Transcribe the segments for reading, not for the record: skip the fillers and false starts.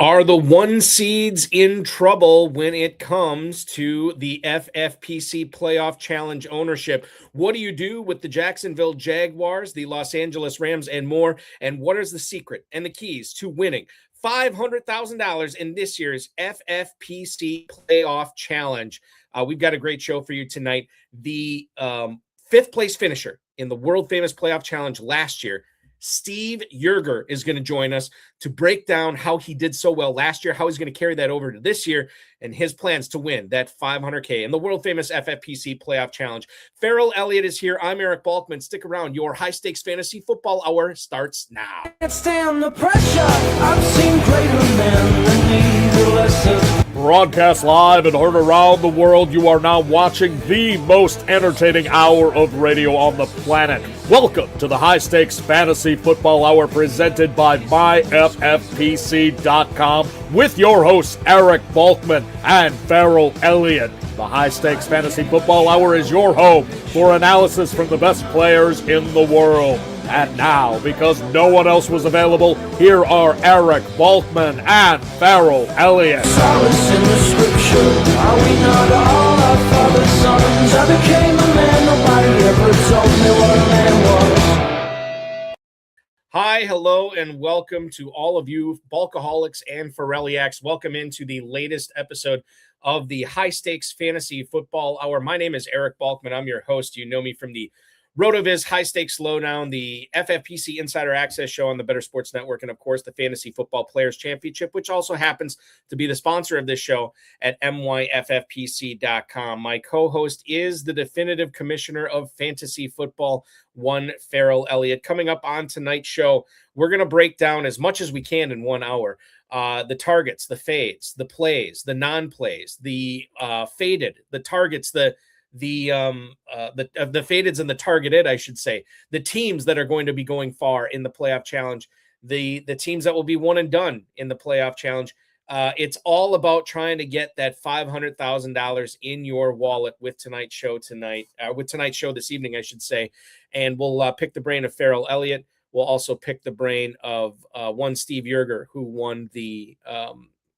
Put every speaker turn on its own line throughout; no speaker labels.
Are the one seeds in trouble when it comes to the FFPC playoff challenge ownership? What do you do with the Jacksonville Jaguars, the Los Angeles Rams, and more? And what is the secret and the keys to winning $500,000 in this year's FFPC playoff challenge? We've got a great show for you tonight. The fifth place finisher in the world famous playoff challenge last year, Steve Yerger, is going to join us to break down how he did so well last year, how he's going to carry that over to this year, and his plans to win that $500K in the world famous FFPC playoff challenge. Ferrell, Elliott is here. I'm Eric Balkman. Stick around. Your high stakes fantasy football hour starts now.
Can't stand the pressure. I've seen greater men than need a lesson.
Broadcast live and heard around the world, you are now watching the most entertaining hour of radio on the planet. Welcome to the High Stakes Fantasy Football Hour presented by myffpc.com with your hosts Eric Balkman and Ferrell, Elliott. The High Stakes Fantasy Football Hour is your home for analysis from the best players in the world. And now, because no one else was available, here are Eric Balkman and Ferrell, Elliott.
Solace in the scripture. Are we not all our father's sons? I became a man. Nobody ever told me what a man was.
Hi, hello, and welcome to all of you Balkaholics and Ferrelliacs. Welcome into the latest episode of the High Stakes Fantasy Football Hour. My name is Eric Balkman. I'm your host. You know me from the RotoViz High Stakes Lowdown, the FFPC Insider Access Show on the Better Sports Network, and of course the Fantasy Football Players Championship, which also happens to be the sponsor of this show at myffpc.com. My co-host is the definitive commissioner of fantasy football, one Ferrell Elliott. Coming up on tonight's show, we're going to break down as much as we can in 1 hour the targets, the fades, the plays, the non-plays, the faded, the targets, the fadeds and the targeted, I should say, the teams that are going to be going far in the playoff challenge, the teams that will be one and done in the playoff challenge. It's all about trying to get that $500,000 in your wallet with tonight's show this evening, I should say. And we'll pick the brain of Ferrell Elliott. We'll also pick the brain of one Steve Yerger, who won the,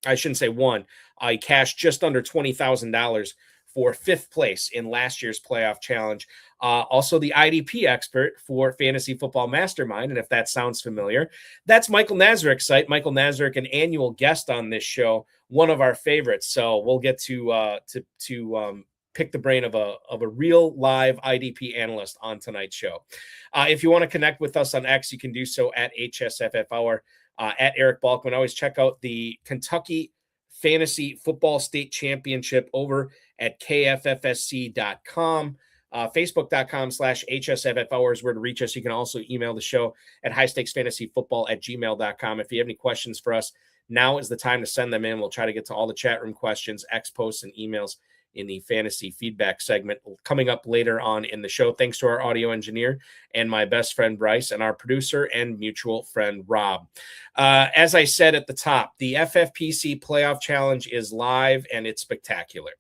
I shouldn't say won, I cashed just under $20,000 for fifth place in last year's playoff challenge. Also the IDP expert for Fantasy Football Mastermind. And if that sounds familiar, that's Michael Nazarick's site. Michael Nazarick, an annual guest on this show, one of our favorites. So we'll get to pick the brain of a real live IDP analyst on tonight's show. If you want to connect with us on X, you can do so at hsffhour, at Eric Balkman. Always check out the Kentucky Fantasy Football State Championship over at KFFSC.com. Facebook.com/HSFF is where to reach us. You can also email the show at highstakesfantasyfootball@gmail.com. If you have any questions for us, now is the time to send them in. We'll try to get to all the chat room questions, X posts, and emails in the fantasy feedback segment coming up later on in the show. Thanks to our audio engineer and my best friend Bryce and our producer and mutual friend Rob. As I said at the top, the FFPC playoff challenge is live and it's spectacular.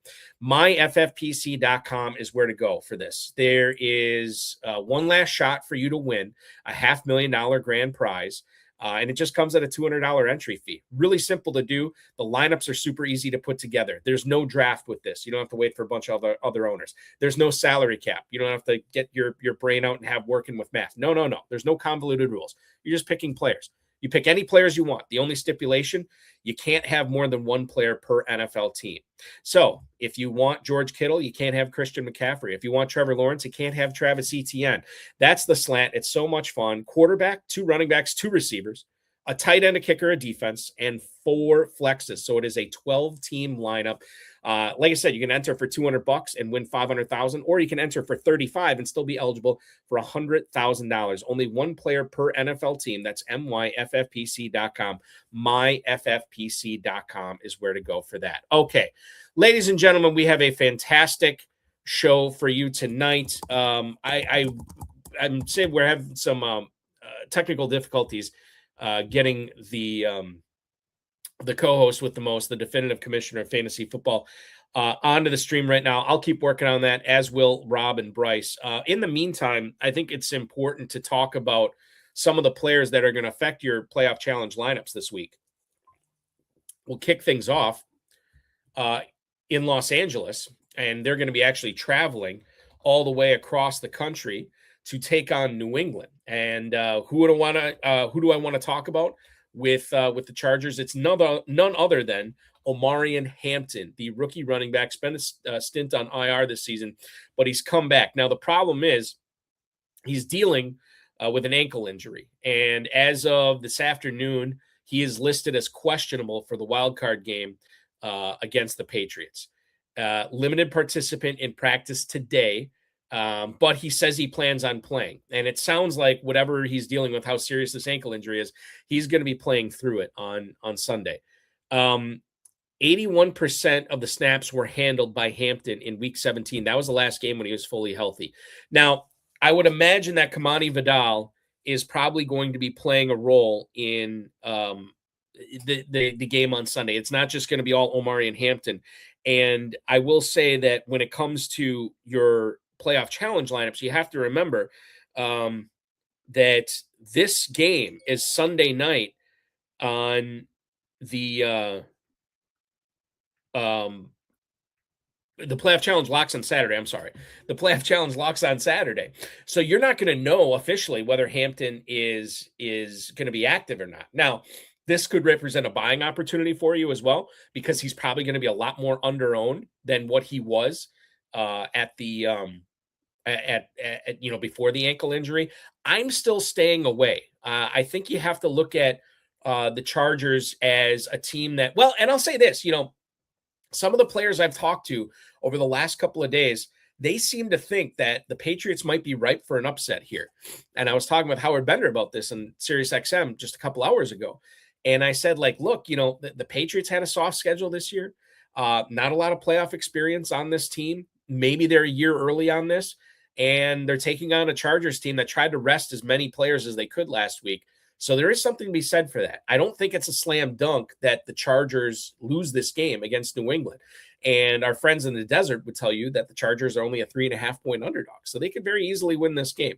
myffpc.com is where to go for this. There is one last shot for you to win a $500,000 grand prize. And it just comes at a $200 entry fee. Really simple to do. The lineups are super easy to put together. There's no draft with this. You don't have to wait for a bunch of other owners. There's no salary cap. You don't have to get your brain out and have working with math. No. There's no convoluted rules. You're just picking players. You pick any players you want. The only stipulation, you can't have more than one player per NFL team. So if you want George Kittle, you can't have Christian McCaffrey. If you want Trevor Lawrence, you can't have Travis Etienne. That's the slant. It's so much fun. Quarterback, 2 running backs, 2 receivers, a tight end, a kicker, a defense, and 4 flexes. So it is a 12-team lineup. Like I said, you can enter for $200 and win $500,000, or you can enter for $35 and still be eligible for $100,000. Only one player per NFL team. That's myffpc.com. myffpc.com is where to go for that. Okay, ladies and gentlemen, we have a fantastic show for you tonight. I'm saying we're having some technical difficulties getting the co-host with the most, the definitive commissioner of fantasy football, onto the stream right now. I'll keep working on that, as will Rob and Bryce. In the meantime, I think it's important to talk about some of the players that are going to affect your playoff challenge lineups this week. will kick things off in Los Angeles, and they're going to be actually traveling all the way across the country to take on New England. And who do I want to talk about with the Chargers? It's none other than Omarion Hampton, the rookie running back, spent a stint on IR this season, but he's come back. Now, the problem is he's dealing with an ankle injury. And as of this afternoon, he is listed as questionable for the wild card game against the Patriots. Limited participant in practice today, but he says he plans on playing. And it sounds like whatever he's dealing with, how serious this ankle injury is, he's going to be playing through it on Sunday. 81% of the snaps were handled by Hampton in week 17. That was the last game when he was fully healthy. Now, I would imagine that Kamani Vidal is probably going to be playing a role in the game on Sunday. It's not just going to be all Omarion Hampton. And I will say that when it comes to your playoff challenge lineups, you have to remember that this game is Sunday night on the playoff challenge locks on Saturday. I'm sorry. The playoff challenge locks on Saturday. So you're not going to know officially whether Hampton is going to be active or not. Now, this could represent a buying opportunity for you as well, because he's probably going to be a lot more under-owned than what he was at before the ankle injury. I'm still staying away. I think you have to look at the Chargers as a team that, well, and I'll say this, some of the players I've talked to over the last couple of days, they seem to think that the Patriots might be ripe for an upset here. And I was talking with Howard Bender about this on SiriusXM just a couple hours ago. And I said, look, the Patriots had a soft schedule this year. Not a lot of playoff experience on this team. Maybe they're a year early on this. And they're taking on a Chargers team that tried to rest as many players as they could last week. So there is something to be said for that. I don't think it's a slam dunk that the Chargers lose this game against New England. And our friends in the desert would tell you that the Chargers are only a 3.5-point underdog. So they could very easily win this game.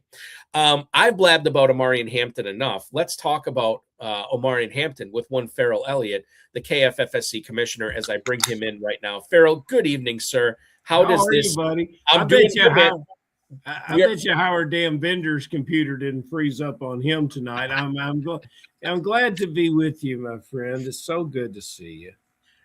I've blabbed about Omarion Hampton enough. Let's talk about Omarion Hampton with one Ferrell Elliott, the KFFSC commissioner, as I bring him in right now. Ferrell, good evening, sir. How does
are
this?
You, buddy?
I
bet you Howard damn Bender's computer didn't freeze up on him tonight. I'm glad to be with you, my friend. It's so good to see you.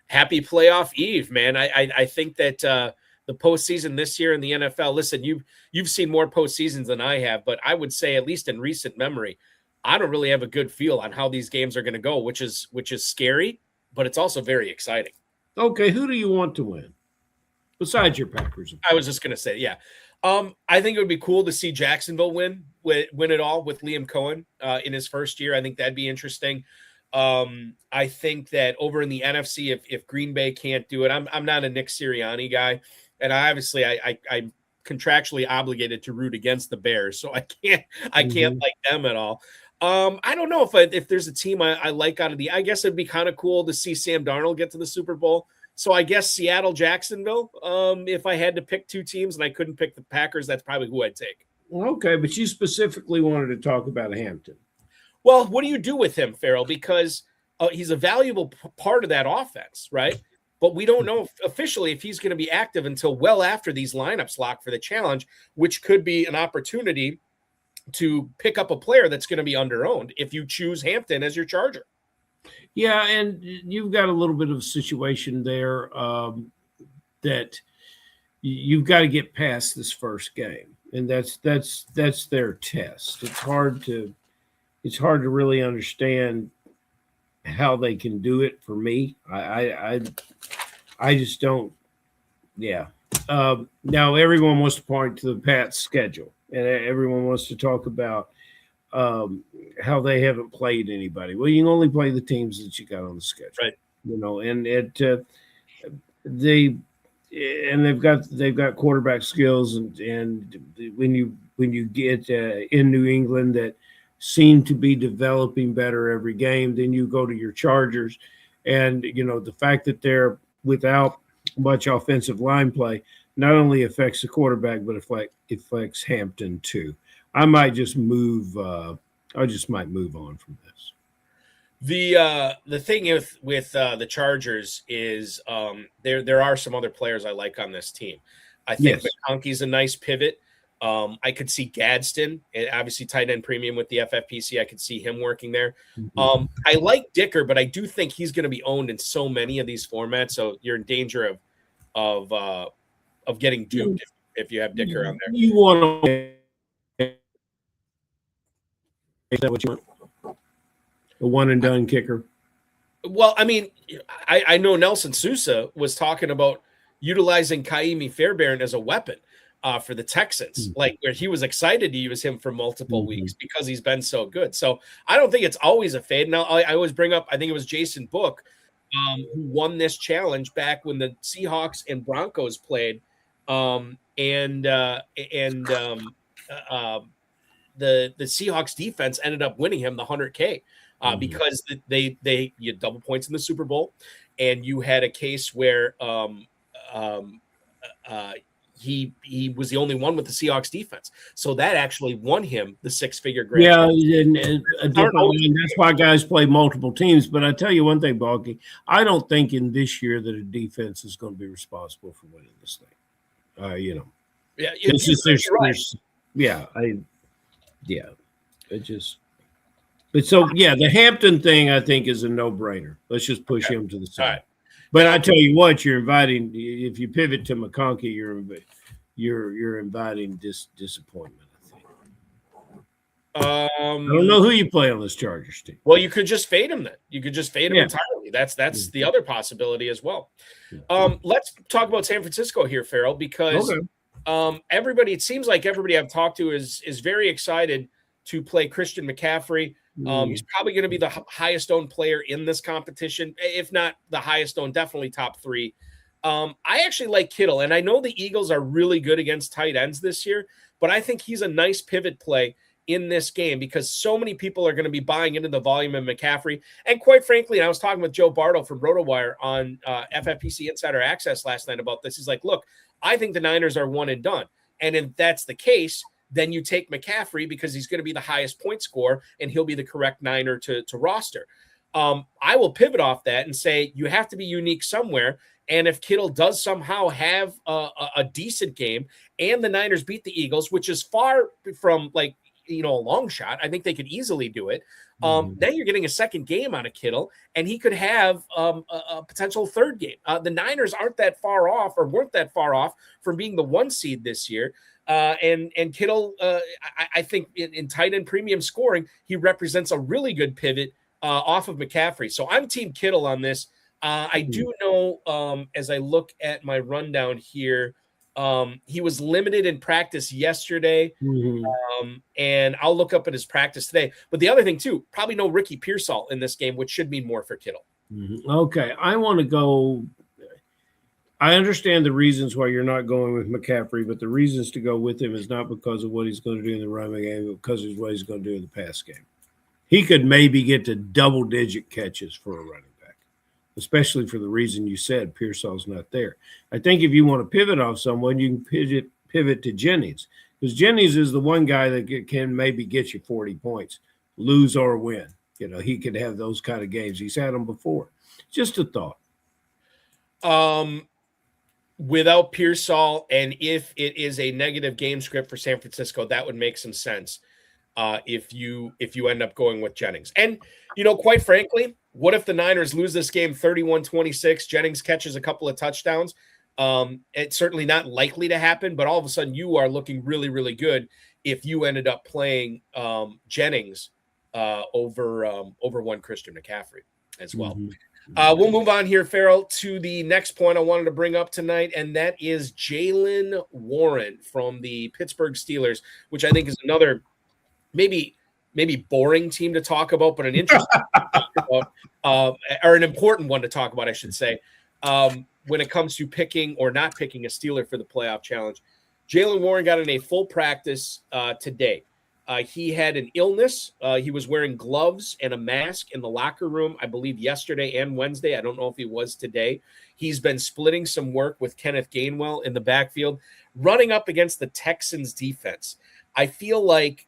Happy playoff eve, man. I think that the postseason this year in the NFL, listen, you've seen more postseasons than I have, but I would say, at least in recent memory, I don't really have a good feel on how these games are going to go, which is scary, but it's also very exciting.
Okay, who do you want to win besides your Packers?
I was just going to say, yeah. I think it would be cool to see Jacksonville win it all with Liam Cohen in his first year. I think that'd be interesting. I think that over in the NFC, if Green Bay can't do it, I'm not a Nick Sirianni guy, and I'm contractually obligated to root against the Bears, so I can't like them at all. I don't know if there's a team I like out of I guess it'd be kind of cool to see Sam Darnold get to the Super Bowl. So I guess Seattle, Jacksonville. If I had to pick two teams and I couldn't pick the Packers, that's probably who I'd take.
Okay, but you specifically wanted to talk about Hampton.
Well, what do you do with him, Ferrell? Because he's a valuable part of that offense, right? But we don't know officially if he's going to be active until well after these lineups lock for the challenge, which could be an opportunity to pick up a player that's going to be under-owned if you choose Hampton as your Charger.
Yeah, and you've got a little bit of a situation there that you've got to get past this first game, and that's their test. It's hard to really understand how they can do it for me. I just don't. Yeah. Now everyone wants to point to the Pats schedule, and everyone wants to talk about how they haven't played anybody. Well, you can only play the teams that you got on the schedule,
right?
And they've got quarterback skills, and when you get in New England that seem to be developing better every game, then you go to your Chargers, and the fact that they're without much offensive line play not only affects the quarterback, but it affects Hampton too. I might just move. I just might move on from this.
The thing with the Chargers is there are some other players I like on this team. I think
Yes.
McConkey's a nice pivot. I could see Gadsden, obviously tight end premium with the FFPC. I could see him working there. I like Dicker, but I do think he's going to be owned in so many of these formats. So you're in danger of getting duped if you have Dicker on there.
You want to? Is that what you want? A one and done kicker.
Well, I mean, I know Nelson Sousa was talking about utilizing Kaimi Fairbairn as a weapon for the Texans, like where he was excited to use him for multiple weeks because he's been so good. So I don't think it's always a fade. Now, I always bring up, I think it was Jason Book who won this challenge back when the Seahawks and Broncos played. The Seahawks defense ended up winning him the 100K. Because they you had double points in the Super Bowl, and you had a case where he was the only one with the Seahawks defense, so that actually won him the six-figure grand.
Yeah, and that's why guys play multiple teams. But I tell you one thing, Balky, I don't think in this year that a defense is going to be responsible for winning this thing.
Yeah,
it's just there's But so, the Hampton thing, I think, is a no-brainer. Let's just push him to the side.
Right.
But I tell you what, you're inviting. If you pivot to McConkey, you're inviting disappointment. I think. I don't know who you play on this Chargers team.
Well, you could just fade him then. You could just fade him entirely. That's the other possibility as well. Let's talk about San Francisco here, Ferrell, because everybody. It seems like everybody I've talked to is very excited to play Christian McCaffrey. He's probably going to be the highest owned player in this competition, if not the highest owned, definitely top three. I actually like Kittle, and I know the Eagles are really good against tight ends this year, but I think he's a nice pivot play in this game because so many people are going to be buying into the volume of McCaffrey. And quite frankly, I was talking with Joe Bartle from RotoWire on FFPC Insider Access last night about this. He's like, look, I think the Niners are one and done. And if that's the case, then you take McCaffrey because he's going to be the highest point scorer and he'll be the correct Niner to roster. I will pivot off that and say you have to be unique somewhere. And if Kittle does somehow have a decent game and the Niners beat the Eagles, which is far from a long shot, I think they could easily do it. Then you're getting a second game out of Kittle, and he could have a potential third game. The Niners weren't that far off from being the 1 seed this year. And Kittle, I think in tight end premium scoring, he represents a really good pivot off of McCaffrey. So I'm team Kittle on this. I do know as I look at my rundown here, he was limited in practice yesterday, and I'll look up at his practice today. But the other thing too, probably no Ricky Pearsall in this game, which should mean more for Kittle.
Okay, I want to go. I understand the reasons why you're not going with McCaffrey, but the reasons to go with him is not because of what he's going to do in the running game, but because of what he's going to do in the pass game. He could maybe get to double-digit catches for a running back, especially for the reason you said, Pearsall's not there. I think if you want to pivot off someone, you can pivot to Jennings, because Jennings is the one guy that can maybe get you 40 points, lose or win. He could have those kind of games. He's had them before. Just a thought.
Without Pearsall, and if it is a negative game script for San Francisco, that would make some sense if you end up going with Jennings. And, quite frankly, what if the Niners lose this game 31-26, Jennings catches a couple of touchdowns? It's certainly not likely to happen, but all of a sudden you are looking really, really good if you ended up playing Jennings over one Christian McCaffrey as well. We'll move on here, Ferrell, to the next point I wanted to bring up tonight, and that is Jaylen Warren from the Pittsburgh Steelers, which I think is another maybe boring team to talk about, but an interesting to talk about, or an important one to talk about, I should say, when it comes to picking or not picking a Steeler for the playoff challenge. Jaylen Warren got in a full practice today. He had an illness. He was wearing gloves and a mask in the locker room, I believe, yesterday and Wednesday. I don't know if he was today. He's been splitting some work with Kenneth Gainwell in the backfield, running up against the Texans defense. I feel like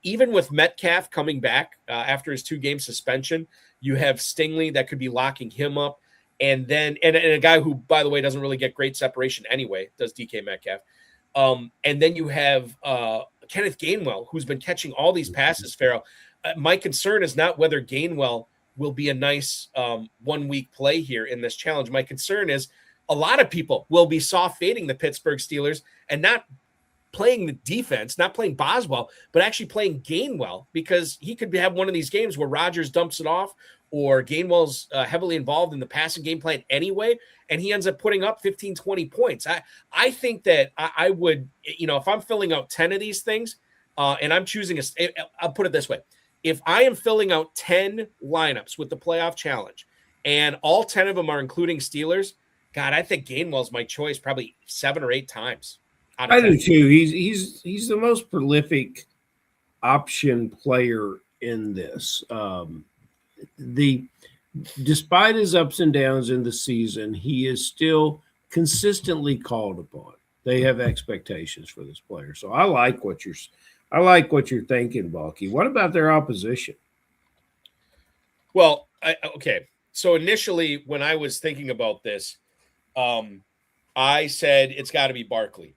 even with Metcalf coming back after his 2-game suspension, you have Stingley that could be locking him up. And then and a guy who, by the way, doesn't really get great separation anyway, does DK Metcalf. And then you have Kenneth Gainwell, who's been catching all these passes, Ferrell. My concern is not whether Gainwell will be a nice 1-week play here in this challenge. My concern is a lot of people will be soft fading the Pittsburgh Steelers and not playing the defense, not playing Boswell, but actually playing Gainwell, because he could have one of these games where Rodgers dumps it off or Gainwell's heavily involved in the passing game plan anyway, and he ends up putting up 15, 20 points. I think that I would, if I'm filling out 10 of these things and I'm choosing I'll put it this way. If I am filling out 10 lineups with the playoff challenge and all 10 of them are including Steelers, God, I think Gainwell's my choice probably 7 or 8 times.
I do too. He's the most prolific option player in this. Despite his ups and downs in the season, he is still consistently called upon. They have expectations for this player, so I like what you're thinking, Balky. What about their opposition?
Well, okay. So initially, when I was thinking about this, I said it's got to be Barkley.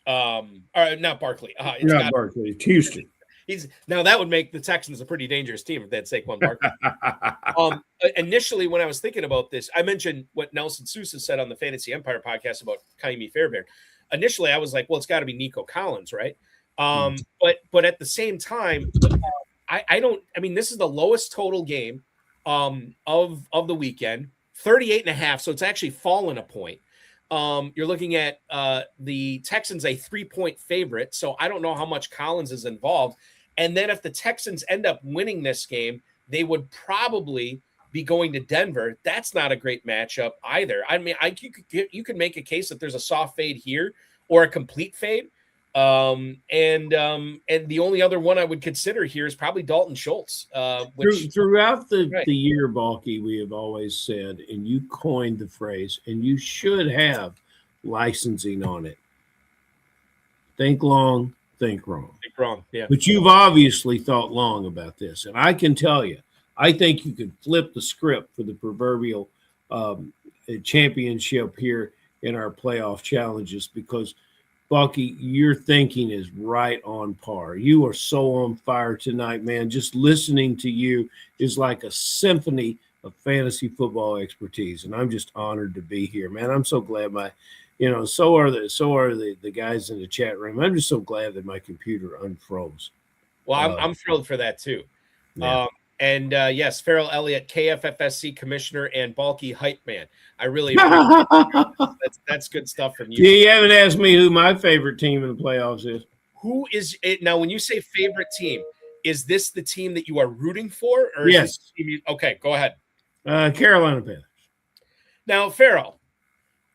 Or not Barkley. It's
not Barkley. It's Houston.
Now that would make the Texans a pretty dangerous team if they had Saquon Barkley. Initially, when I was thinking about this, I mentioned what Nelson Sousa said on the Fantasy Empire podcast about Kaimi Fairbairn. Initially, I was like, well, it's got to be Nico Collins, right? But at the same time, this is the lowest total game of the weekend, 38.5. So it's actually fallen a point. You're looking at the Texans, a 3-point favorite. So I don't know how much Collins is involved. And then if the Texans end up winning this game, they would probably be going to Denver. That's not a great matchup either. I mean, you could make a case that there's a soft fade here or a complete fade. And the only other one I would consider here is probably Dalton Schultz.
Throughout the year, Balky, we have always said, and you coined the phrase, and you should have licensing on it. Think long, think wrong.
Think wrong, yeah.
But you've obviously thought long about this, and I can tell you, I think you could flip the script for the proverbial championship here in our playoff challenges, because Bucky, your thinking is right on par. You are so on fire tonight, man. Just listening to you is like a symphony of fantasy football expertise, and I'm just honored to be here, man. I'm so glad so are the guys in the chat room. I'm just so glad that my computer unfroze.
Well, I'm thrilled for that too. Yeah. Yes, Ferrell Elliott, KFFSC commissioner and Balky hype man. I really that's good stuff from you.
You haven't asked me who my favorite team in the playoffs is.
Who is it now? When you say favorite team, is this the team that you are rooting for? Or
yes.
Is this okay, go ahead.
Carolina Panthers.
Now, Ferrell,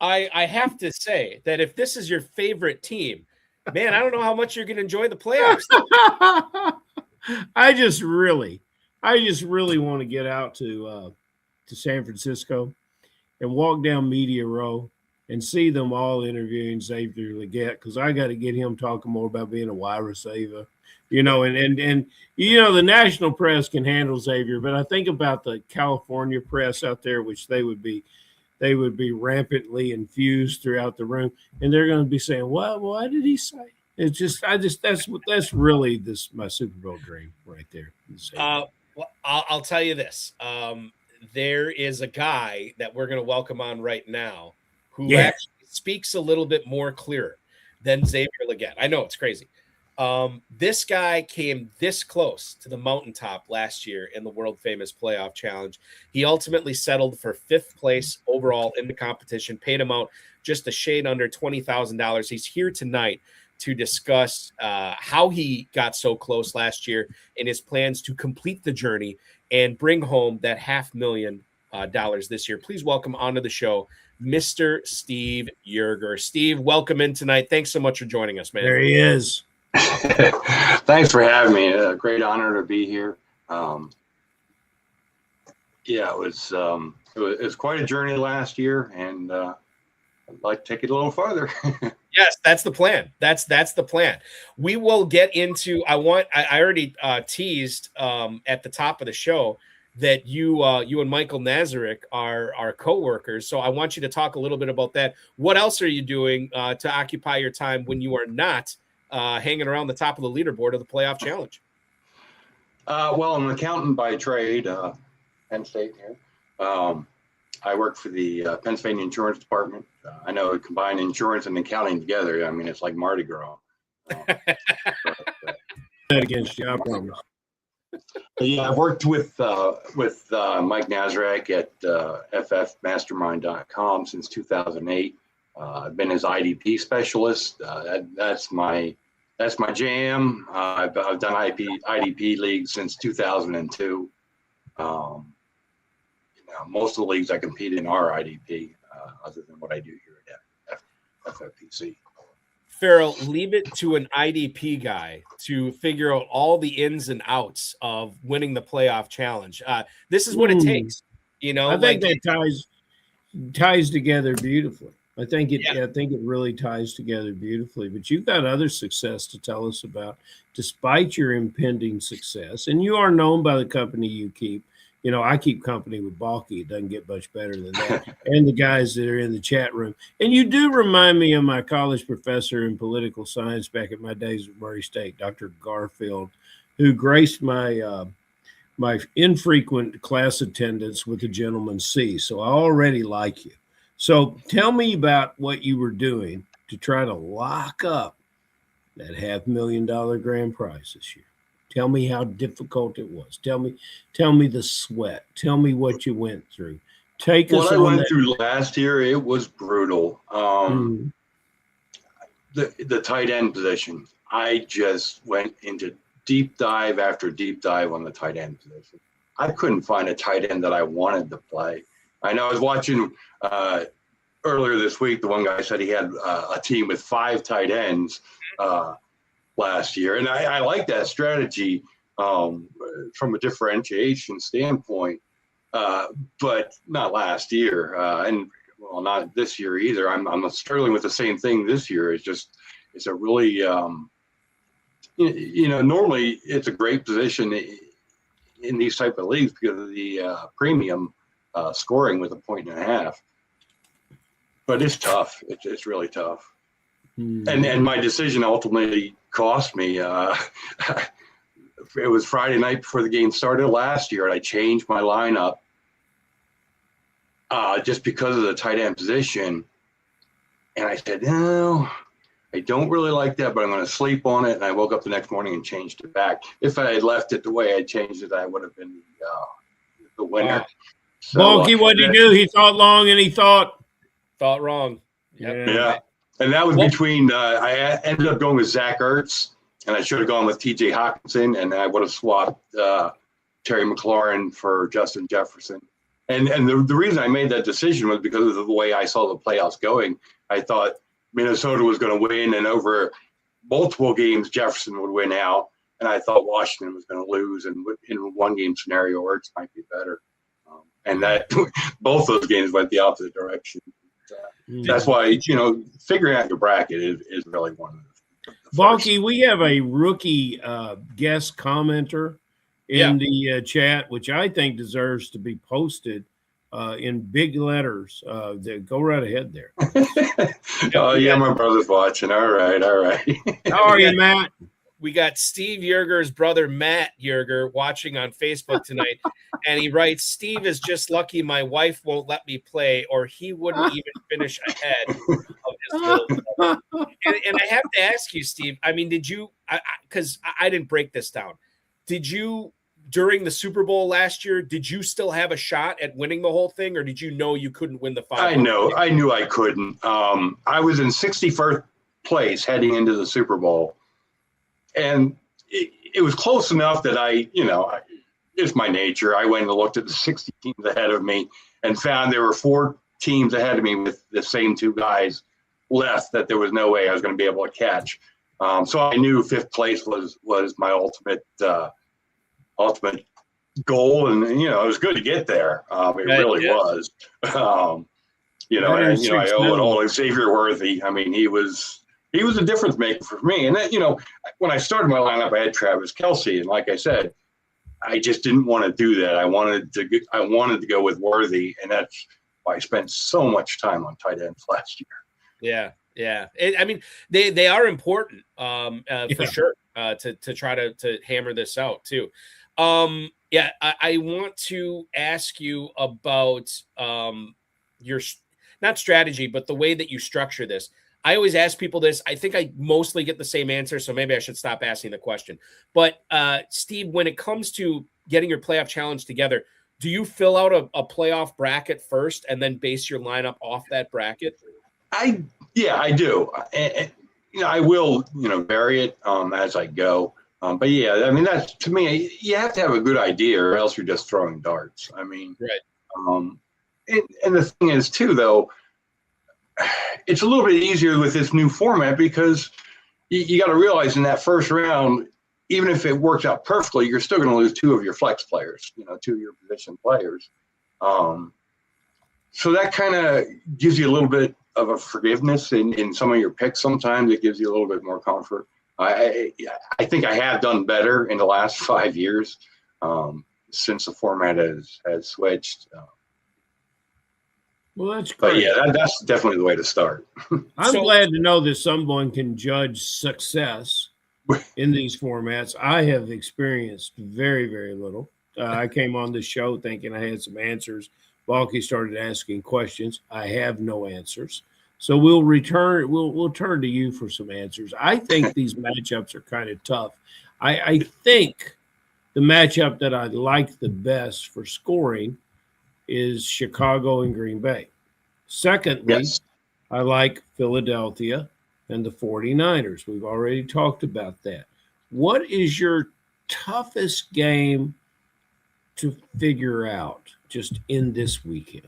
I have to say that if this is your favorite team, man, I don't know how much you're going to enjoy the playoffs.
I just really want to get out to San Francisco and walk down Media Row and see them all interviewing Xavier Legette, because I got to get him talking more about being a wide receiver, and the national press can handle Xavier, but I think about the California press out there, which they would be rampantly infused throughout the room, and they're going to be saying, "Well, what did he say?" It's just, that's really my Super Bowl dream right there.
Well, I'll tell you this. There is a guy that we're going to welcome on right now who actually speaks a little bit more clear than Xavier Legette. I know it's crazy. This guy came this close to the mountaintop last year in the world famous playoff challenge. He ultimately settled for 5th place overall in the competition, paid him out just a shade under $20,000. He's here tonight to discuss how he got so close last year and his plans to complete the journey and bring home that $500,000 this year. Please welcome onto the show, Mr. Steve Yerger. Steve, welcome in tonight. Thanks so much for joining us, man.
There he is.
Thanks for having me. A great honor to be here. It was quite a journey last year, and I'd like to take it a little further.
Yes, that's the plan. That's the plan. We will get into. I already teased at the top of the show that you and Michael Nazarick are co-workers. So I want you to talk a little bit about that. What else are you doing to occupy your time when you are not hanging around the top of the leaderboard of the playoff challenge?
Well, I'm an accountant by trade, Penn State here. I work for the Pennsylvania Insurance Department. I know combine insurance and accounting together. I mean, it's like Mardi Gras.
That against you, I promise.
Yeah, I've worked with Mike Nazarick at ffmastermind.com since 2008. I've been his IDP specialist. That's my jam. I've done IDP leagues since 2002. Most of the leagues I compete in are IDP, other than what I do here at FFPC.
Ferrell, leave it to an IDP guy to figure out all the ins and outs of winning the playoff challenge. This is what it takes.
I think that ties together beautifully. I think it really ties together beautifully. But you've got other success to tell us about, despite your impending success, and you are known by the company you keep. I keep company with Balky. It doesn't get much better than that. And the guys that are in the chat room. And you do remind me of my college professor in political science back in my days at Murray State, Dr. Garfield, who graced my my infrequent class attendance with a gentleman's C. So I already like you. So tell me about what you were doing to try to lock up that $500,000 grand prize this year. Tell me how difficult it was. Tell me the sweat. Tell me what you went through. Take us
what I
on
went
that.
through last year, it was brutal. The tight end position, I just went into deep dive after deep dive on the tight end position. I couldn't find a tight end that I wanted to play. I know I was watching earlier this week, the one guy said he had a team with 5 tight ends last year. And I like that strategy from a differentiation standpoint, but not last year. And well, not this year either. I'm struggling with the same thing this year. It's a really, normally it's a great position in these type of leagues because of the premium scoring with 1.5 points. But it's tough. It's really tough. And my decision ultimately cost me. It was Friday night before the game started last year, and I changed my lineup just because of the tight end position. And I said, no, I don't really like that, but I'm going to sleep on it. And I woke up the next morning and changed it back. If I had left it the way I changed it, I would have been the winner.
Wow. So, Balky, what did he do? He thought long and he thought
wrong.
Yep.
Yeah. And that was between, I ended up going with Zach Ertz, and I should have gone with TJ Hawkinson, and I would have swapped Terry McLaurin for Justin Jefferson. And the reason I made that decision was because of the way I saw the playoffs going. I thought Minnesota was going to win, and over multiple games, Jefferson would win out. And I thought Washington was going to lose, and in a one-game scenario, Ertz might be better. And that both those games went the opposite direction. That's why, figuring out your bracket is really one of the
Balky, we have a rookie guest commenter in the chat, which I think deserves to be posted in big letters. Go right ahead there.
Oh, yeah, my brother's watching. All right.
How are you, Matt?
We got Steve Yerger's brother, Matt Yerger, watching on Facebook tonight. And he writes, Steve is just lucky my wife won't let me play, or he wouldn't even finish ahead of his build. And I have to ask you, Steve, I mean, did you, because I didn't break this down, did you, during the Super Bowl last year, did you still have a shot at winning the whole thing, or did you know you couldn't win the 5?
I knew I couldn't. I was in 61st place heading into the Super Bowl. And it was close enough that it's my nature. I went and looked at the 60 teams ahead of me and found there were 4 teams ahead of me with the same 2 guys left that there was no way I was going to be able to catch. So I knew 5th place was my ultimate goal. And, it was good to get there. It really was. You know, and I owe it
106
all to Xavier Worthy. I mean, he was a difference maker for me. And then, you know, when I started my lineup, I had Travis Kelce, and like I said, I just didn't want to do that. I wanted to go with Worthy, and that's why I spent so much time on tight ends last year.
Yeah. I mean, they are important for sure to try to hammer this out too. I want to ask you about your not strategy, but the way that you structure this. I always ask people this. I think I mostly get the same answer, so maybe I should stop asking the question. But Steve, when it comes to getting your playoff challenge together, do you fill out a playoff bracket first and then base your lineup off that bracket?
I do. And, you know, I will, you know, vary it as I go. But yeah, I mean, that's, to me, you have to have a good idea, or else you're just throwing darts. I mean,
right.
And the thing is too, though, it's a little bit easier with this new format because you got to realize in that first round, even if it works out perfectly, you're still going to lose 2 of your flex players, you know, 2 of your position players. So that kind of gives you a little bit of a forgiveness in some of your picks. Sometimes it gives you a little bit more comfort. I think I have done better in the last 5 years since the format has switched.
Well, that's great.
But yeah, that's definitely the way to start.
I'm glad to know that someone can judge success in these formats. I have experienced very, very little. I came on this show thinking I had some answers. Balky started asking questions. I have no answers. So we'll turn to you for some answers. I think these matchups are kind of tough. I think the matchup that I like the best for scoring is Chicago and Green Bay. Secondly, yes, I like Philadelphia and the 49ers. We've already talked about that. What is your toughest game to figure out just in this weekend?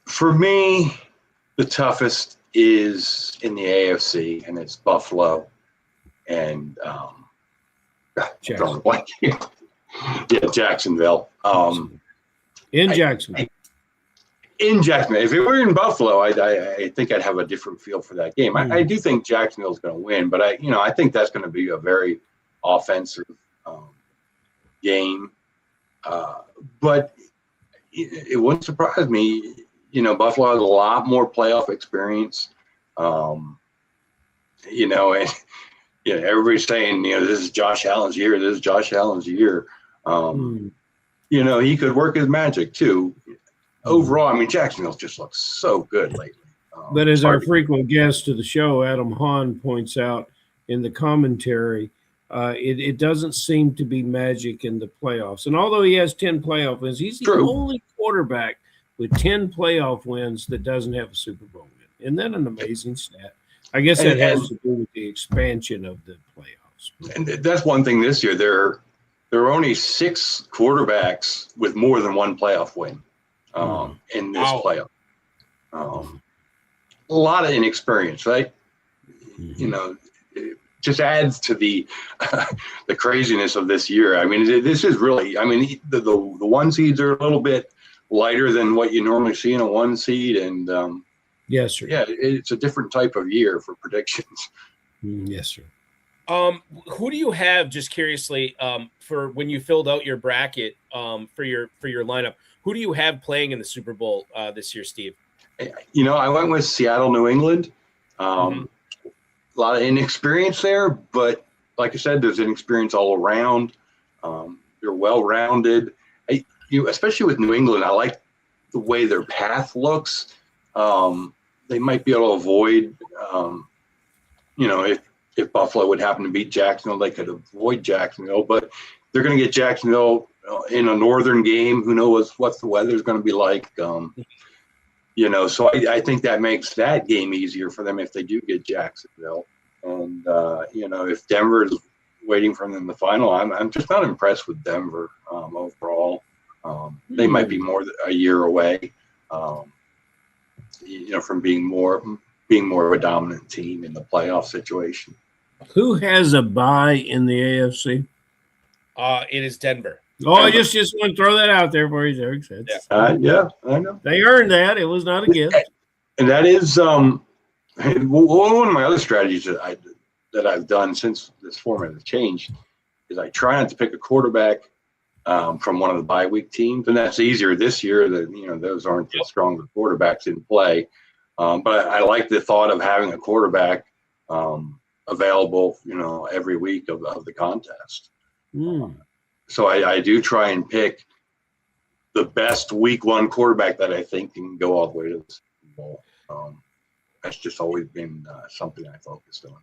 For me, the toughest is in the AFC, and it's Buffalo and Jacksonville.
In Jacksonville.
In Jacksonville. If it were in Buffalo, I think I'd have a different feel for that game. I do think Jacksonville's going to win, but I think that's going to be a very offensive game. But it wouldn't surprise me. You know, Buffalo has a lot more playoff experience. And everybody's saying, this is Josh Allen's year. This is Josh Allen's year. He could work his magic too. Overall, I mean, Jacksonville just looks so good lately.
But as our frequent guest to the show, Adam Hahn, points out in the commentary, it doesn't seem to be magic in the playoffs. And although he has 10 playoff wins, he's the only quarterback with 10 playoff wins that doesn't have a Super Bowl win. Isn't that an amazing stat? I guess that has to do with the expansion of the playoffs.
And that's one thing this year. There are only 6 quarterbacks with more than 1 playoff win in this playoff. A lot of inexperience, right? It just adds to the craziness of this year. I mean, this is really, the 1 seeds are a little bit lighter than what you normally see in a 1 seed. And
yes, sir.
Yeah, it's a different type of year for predictions.
Yes, sir.
Who do you have, just curiously, for when you filled out your bracket for your lineup? Who do you have playing in the Super Bowl this year, Steve?
I went with Seattle, New England. A lot of inexperience there, but like I said, there's inexperience all around. They're well-rounded. Especially with New England, I like the way their path looks. They might be able to avoid, if Buffalo would happen to beat Jacksonville, they could avoid Jacksonville. But they're going to get Jacksonville in a northern game. Who knows what the weather's going to be like? So I think that makes that game easier for them if they do get Jacksonville. And if Denver is waiting for them in the final, I'm just not impressed with Denver overall. They might be more a year away, from being more of a dominant team in the playoff situation.
Who has a bye in the AFC?
It is Denver.
Oh, I just want to throw that out there for you, Eric.
Yeah, I know.
They earned that. It was not a gift.
And that is one of my other strategies that I've done since this format has changed is I try not to pick a quarterback from one of the bye week teams, and that's easier this year. That those aren't the stronger quarterbacks in play, but I like the thought of having a quarterback available, every week of the contest. So I do try and pick the best week one quarterback that I think can go all the way to the Super Bowl. That's just always been something I focused on.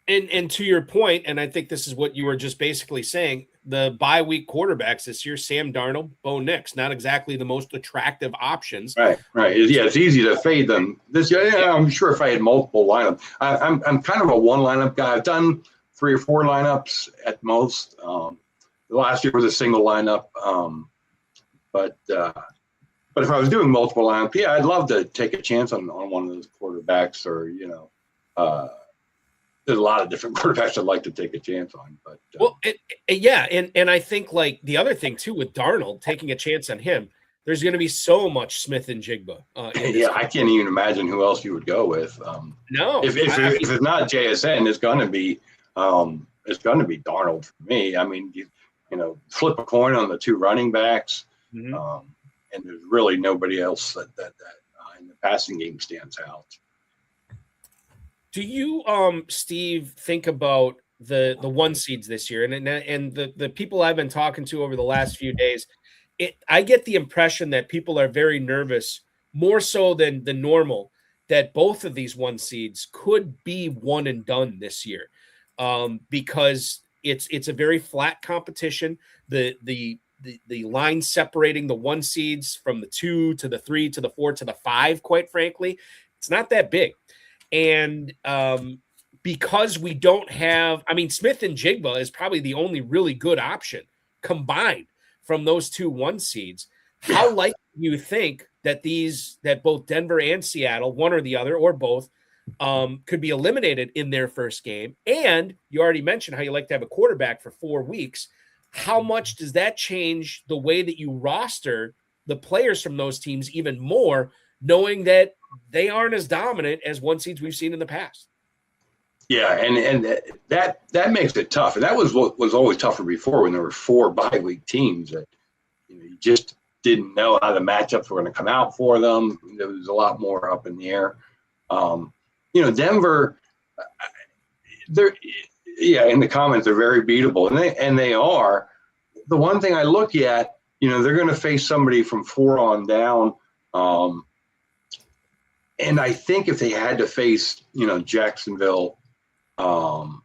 And to your point, and I think this is what you were just basically saying, the bye week quarterbacks this year, Sam Darnold, Bo Nix, not exactly the most attractive options.
Right. Yeah, it's easy to fade them this year. Yeah, I'm sure if I had multiple lineups, I'm kind of a one lineup guy. I've done 3 or 4 lineups at most. Last year was a single lineup, but if I was doing multiple lineups, yeah, I'd love to take a chance on one of those quarterbacks, or there's a lot of different quarterbacks I'd like to take a chance on. But
and I think like the other thing too with Darnold, taking a chance on him, there's going to be so much Smith and Jigba.
Yeah, I can't even imagine who else you would go with.
No,
if it's not JSN, it's going to be Darnold for me. I mean, flip a coin on the 2 running backs, and there's really nobody else that in the passing game stands out.
Do you, Steve, think about the 1 seeds this year, and the people I've been talking to over the last few days? I get the impression that people are very nervous, more so than the normal, that both of these 1 seeds could be one and done this year, because it's a very flat competition. The line separating the 1 seeds from the 2 to the 3 to the 4 to the 5, quite frankly, it's not that big. And because we don't have, Smith and Jigba is probably the only really good option combined from those 2 1 seeds. How likely do you think that both Denver and Seattle, one or the other or both, could be eliminated in their first game? And you already mentioned how you like to have a quarterback for 4 weeks. How much does that change the way that you roster the players from those teams even more, knowing that they aren't as dominant as 1 seeds we've seen in the past?
Yeah, and that makes it tough. And that was what was always tougher before, when there were 4 bye week teams that you just didn't know how the matchups were going to come out for them. There was a lot more up in the air. Denver, in the comments, they're very beatable, and they are. The one thing I look at, they're going to face somebody from 4 on down. And I think if they had to face, Jacksonville or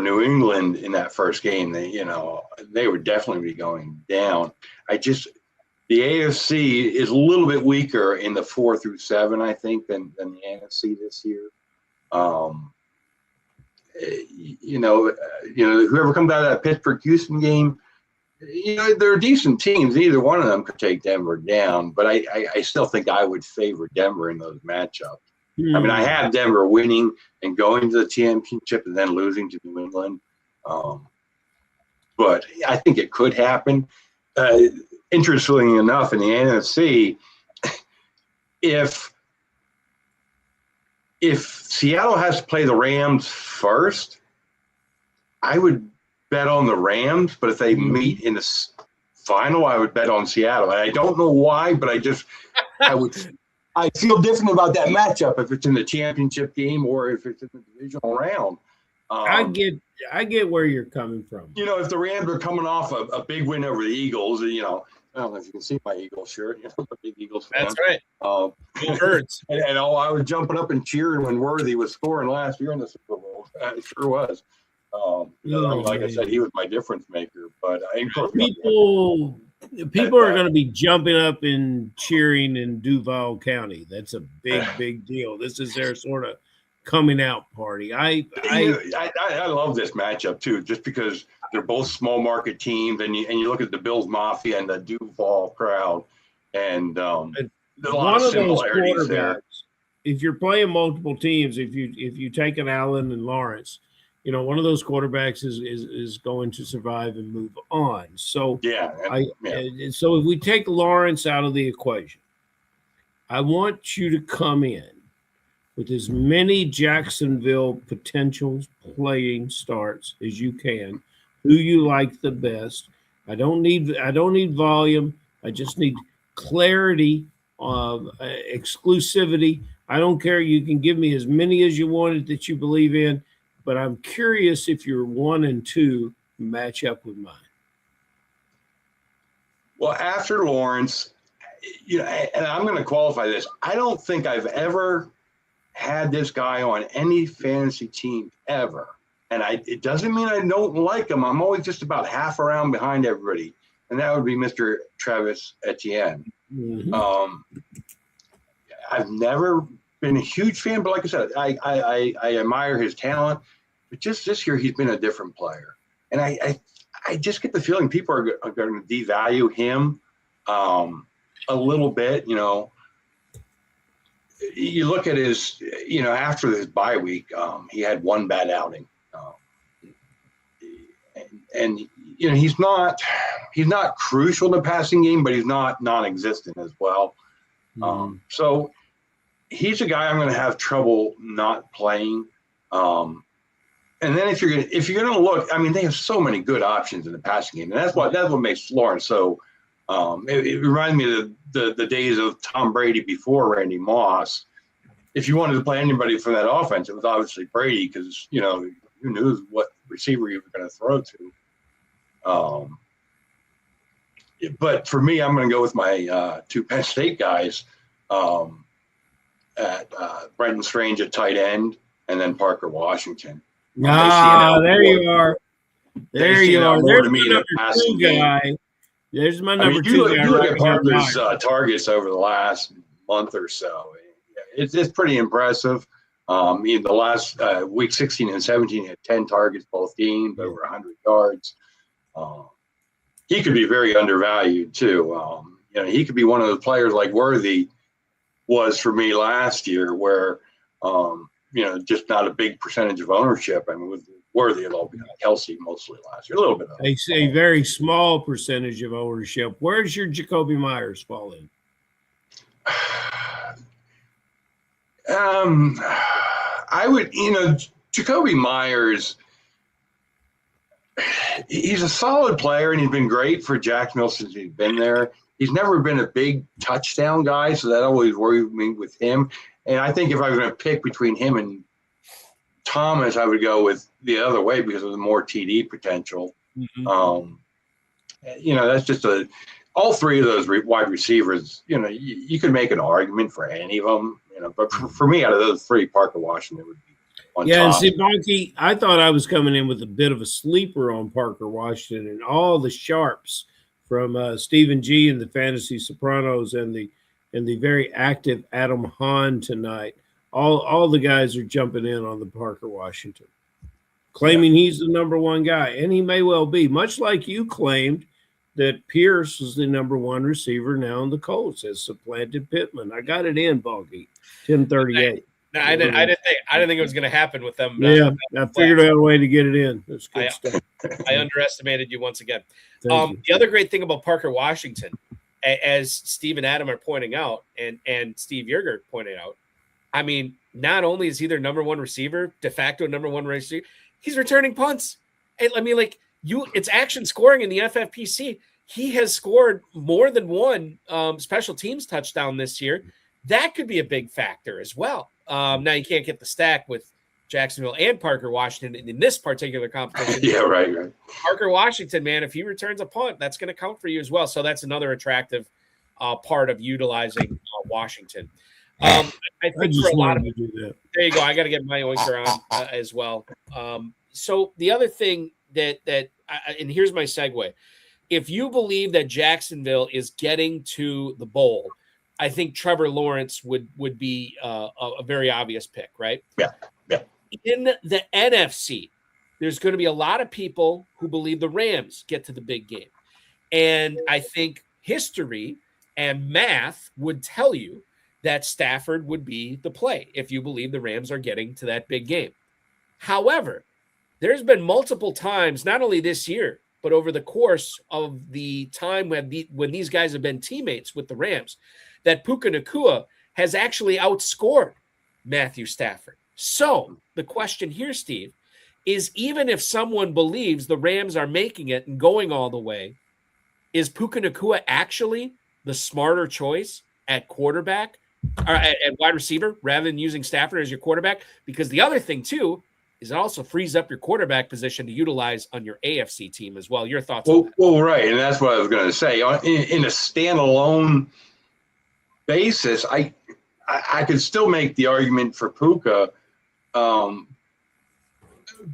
New England in that first game, they would definitely be going down. The AFC is a little bit weaker in the 4 through 7, I think, than the NFC this year. Whoever comes out of that Pittsburgh-Houston game, they're decent teams. Either one of them could take Denver down, but I still think I would favor Denver in those matchups. I have Denver winning and going to the championship and then losing to New England. But I think it could happen. Interestingly enough, in the NFC, if Seattle has to play the Rams first, I would bet on the Rams, but if they meet in the final, I would bet on Seattle. And I don't know why, but I feel different about that matchup if it's in the championship game or if it's in the divisional round.
I get where you're coming from.
If the Rams are coming off a big win over the Eagles, I don't know if you can see my Eagles shirt. I'm a big Eagles fan.
That's right. Go Birds.
and I was jumping up and cheering when Worthy was scoring last year in the Super Bowl. It sure was. I said, he was my difference maker. But
people are going to be jumping up and cheering in Duval County. That's a big deal. This is their sort of coming out party. I
love this matchup too, just because they're both small market teams, and you look at the Bills Mafia and the Duval crowd, and there's a lot of similarities there.
If you're playing multiple teams, if you take an Allen and Lawrence, one of those quarterbacks is going to survive and move on. So so if we take Lawrence out of the equation, I want you to come in with as many Jacksonville potentials playing starts as you can. Who you like the best? I don't need volume. I just need clarity of exclusivity. I don't care. You can give me as many as you wanted that you believe in, but I'm curious if your 1 and 2 match up with mine.
Well, after Lawrence, and I'm going to qualify this. I don't think I've ever had this guy on any fantasy team ever. And it doesn't mean I don't like him. I'm always just about half around behind everybody. And that would be Mr. Travis Etienne. Mm-hmm. I've never been a huge fan, but like I said, I admire his talent. But just this year, he's been a different player. And I just get the feeling people are going to devalue him a little bit. You look at his, after his bye week, he had one bad outing. And he's not crucial in the passing game, but he's not non-existent as well. So he's a guy I'm going to have trouble not playing. And then if you're going to look, I mean, they have so many good options in the passing game, and that's what makes Lawrence so. It reminds me of the days of Tom Brady before Randy Moss. If you wanted to play anybody from that offense, it was obviously Brady because who knew what receiver you were going to throw to. But for me, I'm going to go with my 2 Penn State guys at Brenton Strange at tight end, and then Parker Washington.
There you are. There you are. There's
my
number 2 guy. There's my number 2 guy.
You look at Parker's targets over the last month or so. It's pretty impressive. The last week 16 and 17 had 10 targets both games, over 100 yards. He could be very undervalued too. He could be one of those players like Worthy was for me last year, where just not a big percentage of ownership. I mean, with Worthy, it'll be Kelsey mostly last year, a little bit.
A very small percentage of ownership. Where's your Jacoby Myers fall in?
I would, Jacoby Myers, he's a solid player, and he's been great for Jacksonville since he's been there. He's never been a big touchdown guy, so that always worried me with him. And I think if I was going to pick between him and Thomas, I would go with the other way because of the more TD potential. Mm-hmm. That's just all 3 of those wide receivers, you could make an argument for any of them, but for me, out of those 3, Parker Washington would be on top.
And see, Bonky, I thought I was coming in with a bit of a sleeper on Parker Washington, and all the sharps from Stephen G and the Fantasy Sopranos and the very active Adam Hahn tonight. All the guys are jumping in on the Parker Washington, claiming he's the number 1 guy, and he may well be, much like you claimed that Pierce is the number 1 receiver now in the Colts, has supplanted Pittman. I got it in, Bonky, 1038.
No, I didn't think it was going to happen with them.
Yeah, I figured out a way to get it in. That's good stuff.
I underestimated you once again. The other great thing about Parker Washington, as Steve and Adam are pointing out, and Steve Yerger pointed out, I mean, not only is he their number 1 receiver, de facto number 1 receiver, he's returning punts. I mean, it's action scoring in the FFPC. He has scored more than 1 special teams touchdown this year. That could be a big factor as well. Now you can't get the stack with Jacksonville and Parker Washington in this particular competition.
Yeah, right.
Parker Washington, man, if he returns a punt, that's going to count for you as well. So that's another attractive part of utilizing Washington. I think for a lot of
do that.
There you go. I got to get my oinker on as well. So the other thing that and here's my segue. If you believe that Jacksonville is getting to the bowl, I think Trevor Lawrence would be a very obvious pick, right?
Yeah.
In the NFC, there's going to be a lot of people who believe the Rams get to the big game. And I think history and math would tell you that Stafford would be the play if you believe the Rams are getting to that big game. However, there's been multiple times, not only this year, but over the course of the time when these guys have been teammates with the Rams, that Puka Nacua has actually outscored Matthew Stafford. So the question here, Steve, is even if someone believes the Rams are making it and going all the way, is Puka Nacua actually the smarter choice at quarterback or at wide receiver rather than using Stafford as your quarterback? Because the other thing, too, is it also frees up your quarterback position to utilize on your AFC team as well. Your thoughts on that?
Well, right, and that's what I was going to say. In a standalone basis, I could still make the argument for Puka,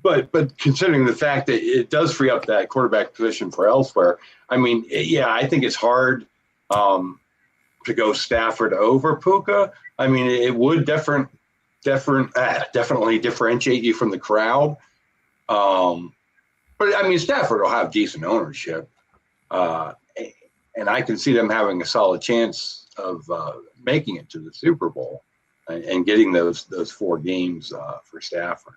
but considering the fact that it does free up that quarterback position for elsewhere, I mean, yeah, I think it's hard to go Stafford over Puka. I mean, it would definitely differentiate you from the crowd. But I mean, Stafford will have decent ownership, and I can see them having a solid chance of making it to the Super Bowl and getting those 4 games for Stafford.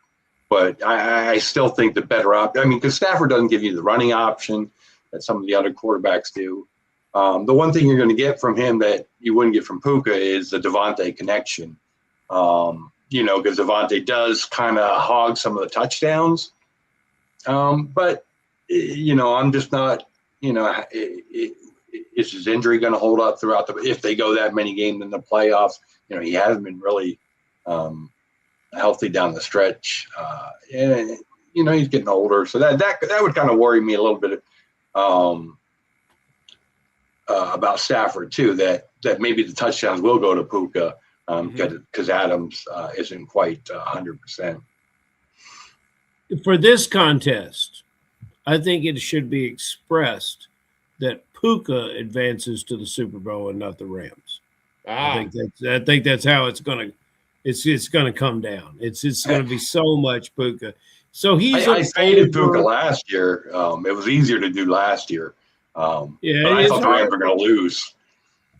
But I still think the better option. I mean, because Stafford doesn't give you the running option that some of the other quarterbacks do. The one thing you're going to get from him that you wouldn't get from Puka is the Devontae connection. Because Devontae does kind of hog some of the touchdowns. But I'm just not, is his injury going to hold up throughout if they go that many games in the playoffs? He hasn't been really healthy down the stretch. And he's getting older. So that would kind of worry me a little bit about Stafford too, that maybe the touchdowns will go to Puka because Adams isn't quite 100%.
For this contest, I think it should be expressed that Puka advances to the Super Bowl and not the Rams. I think that's how it's gonna come down. It's gonna be so much Puka. So I
faded Puka last year. It was easier to do last year. But I thought the Rams were going to lose.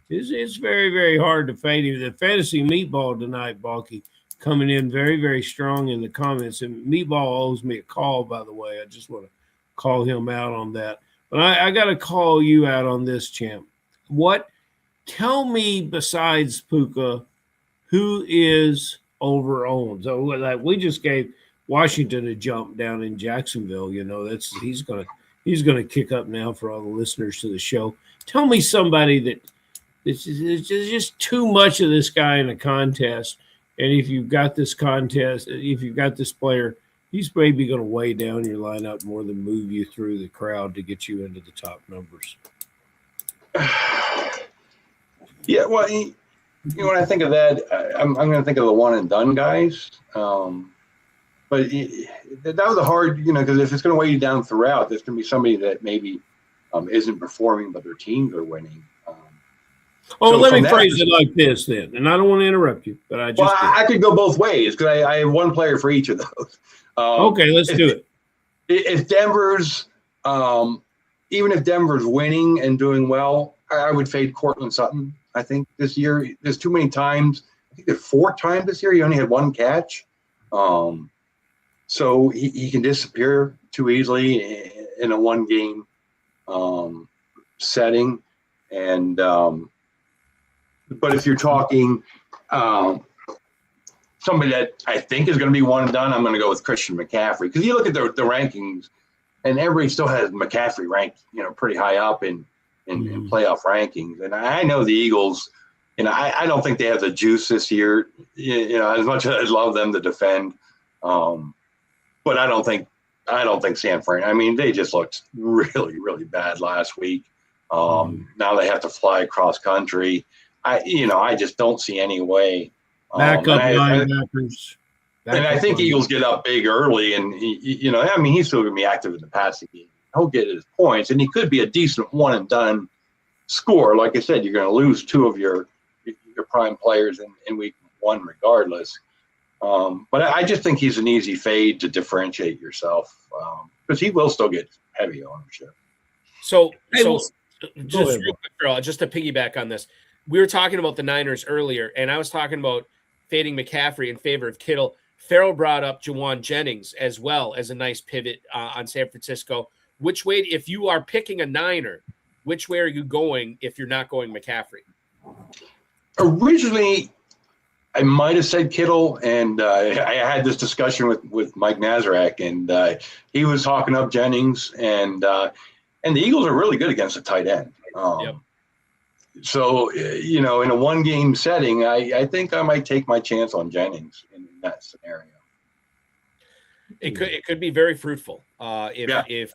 It's very, very hard to fade him. The fantasy meatball tonight, Balky, coming in very, very strong in the comments. And Meatball owes me a call, by the way. I just want to call him out on that. But I got to call you out on this, champ. Tell me, besides Puka, who is over-owned? So, like, we just gave Washington a jump down in Jacksonville. He's gonna kick up now for all the listeners to the show. Tell me somebody that it's just too much of this guy in a contest. And if you've got this contest, if you've got this player, he's maybe going to weigh down your lineup more than move you through the crowd to get you into the top numbers.
Yeah, well, when I think of that, I'm going to think of the one and done guys. But that was a hard, because if it's going to weigh you down throughout, there's going to be somebody that maybe isn't performing, but their teams are winning.
Let me phrase it like this then, and I don't want to interrupt you, but I
could go both ways because I have one player for each of those.
Okay, let's do it.
If Denver's, even if Denver's winning and doing well, I would fade Cortland Sutton. I think this year there's too many times. I think there's 4 times this year he only had 1 catch. So he can disappear too easily in a 1-game setting. And but if you're talking somebody that I think is going to be one and done, I'm going to go with Christian McCaffrey. Because you look at the rankings, and everybody still has McCaffrey ranked, pretty high up in playoff rankings. And I know the Eagles, I don't think they have the juice this year, as much as I'd love them to defend. But I don't think San Fran. I mean, they just looked really, really bad last week. Now they have to fly across country. I just don't see any way.
Backup linebackers.
And I think Eagles get up big early, and he's still going to be active in the passing game. He'll get his points, and he could be a decent one and done score. Like I said, you're going to lose 2 of your prime players in week 1, regardless. But I just think he's an easy fade to differentiate yourself because he will still get heavy ownership.
So just real quick, Ferrell, just to piggyback on this, we were talking about the Niners earlier, and I was talking about fading McCaffrey in favor of Kittle. Ferrell brought up Jawan Jennings as well as a nice pivot on San Francisco. Which way, if you are picking a Niner, which way are you going if you're not going McCaffrey?
Originally, I might have said Kittle, and I had this discussion with Mike Nazarek, and he was talking up Jennings, and the Eagles are really good against the tight end.
Yep.
So, in a one-game setting, I think I might take my chance on Jennings in that scenario.
It could be very fruitful if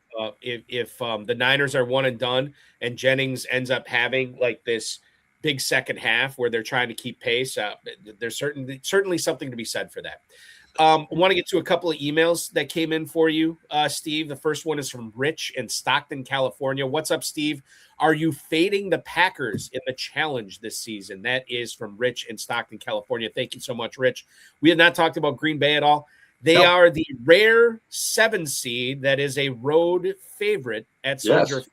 the Niners are one and done, and Jennings ends up having like this big second half where they're trying to keep pace. There's certainly something to be said for that. I want to get to a couple of emails that came in for you, Steve. The first one is from Rich in Stockton, California. What's up, Steve? Are you fading the Packers in the challenge this season? That is from Rich in Stockton, California. Thank you so much, Rich. We have not talked about Green Bay at all. They are the rare 7 seed that is a road favorite at Soldier Field.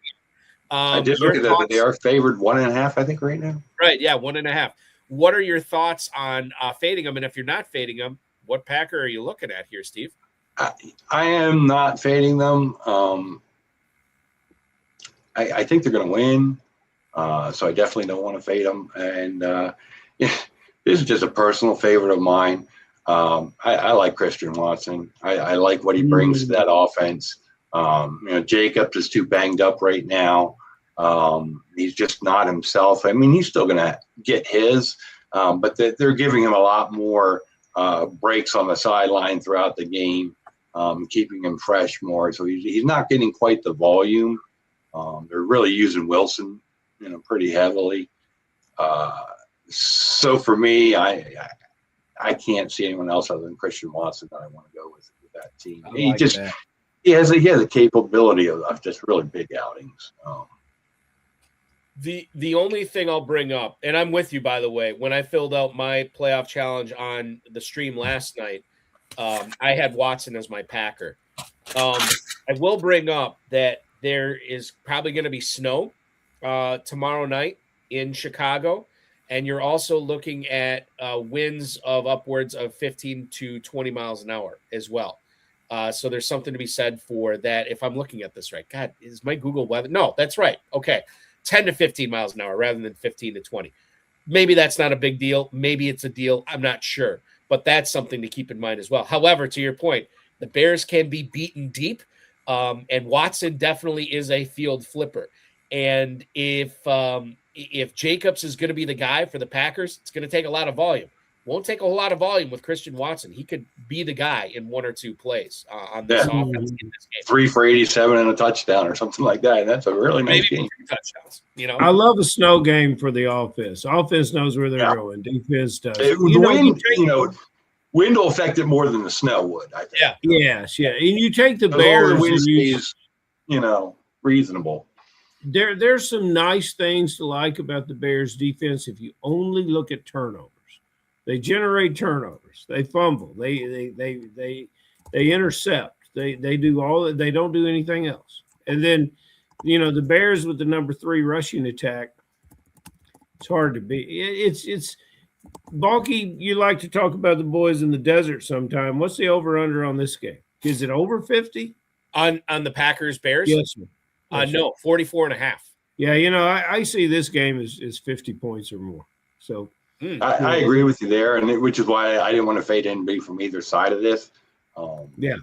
I did look at that. They are favored 1.5, I think, right now.
Right, yeah, 1.5. What are your thoughts on fading them? And if you're not fading them, what Packer are you looking at here, Steve?
I am not fading them. I think they're going to win, so I definitely don't want to fade them. And this is just a personal favorite of mine. I like Christian Watson. I like what he brings to that offense. Jacobs is too banged up right now. He's just not himself. I mean, he's still going to get his, but they're giving him a lot more breaks on the sideline throughout the game, keeping him fresh more. So he's not getting quite the volume. They're really using Wilson, pretty heavily. So for me, I can't see anyone else other than Christian Watson that I want to go with that team. He has the capability of just really big outings.
The only thing I'll bring up, and I'm with you, by the way, when I filled out my playoff challenge on the stream last night, I had Watson as my Packer. I will bring up that there is probably going to be snow tomorrow night in Chicago, and you're also looking at winds of upwards of 15 to 20 miles an hour as well. So there's something to be said for that. If I'm looking at this right, God, is my Google weather? No, that's right. Okay. 10 to 15 miles an hour rather than 15 to 20. Maybe that's not a big deal. Maybe it's a deal. I'm not sure, but that's something to keep in mind as well. However, to your point, the Bears can be beaten deep, and Watson definitely is a field flipper. And if Jacobs is going to be the guy for the Packers, it's going to take a lot of volume. Won't take a whole lot of volume with Christian Watson. He could be the guy in 1 or 2 plays on this offense in this game.
3 for 87 and a touchdown or something like that. That's a really nice game.
3 touchdowns.
I love a snow game for the offense. Offense knows where they're going. Defense does.
Wind will affect it more than the snow would, I think.
Yeah. Yes, yeah. And you take the Bears.
The wind stays, reasonable.
There's some nice things to like about the Bears defense if you only look at turnovers. They generate turnovers. They fumble. They intercept. They do all that. They don't do anything else. And then, the Bears with the number 3 rushing attack. It's hard to beat. It's Balky. You like to talk about the boys in the desert sometime. What's the over under on this game? Is it over 50
on the Packers Bears?
Yes, sir.
No, 44.5.
Yeah, I see this game as 50 points or more. So.
I agree with you there, which is why I didn't want to fade in from either side of this. This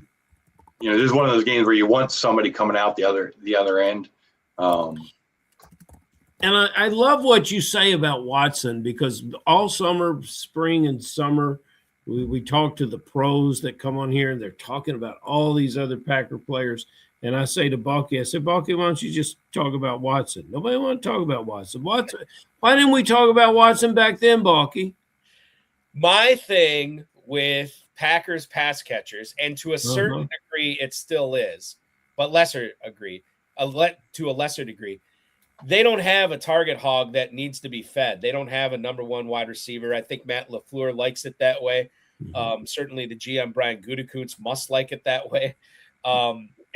is one of those games where you want somebody coming out the other end.
And I love what you say about Watson, because all summer, spring and summer, we talk to the pros that come on here and they're talking about all these other Packer players. And I say to Balky, Balky, why don't you just talk about Watson? Nobody want to talk about Watson. Why didn't we talk about Watson back then, Balky?
My thing with Packers pass catchers, and to a certain degree it still is, but to a lesser degree, they don't have a target hog that needs to be fed. They don't have a number 1 wide receiver. I think Matt LaFleur likes it that way. Certainly the GM Brian Gutekunst must like it that way.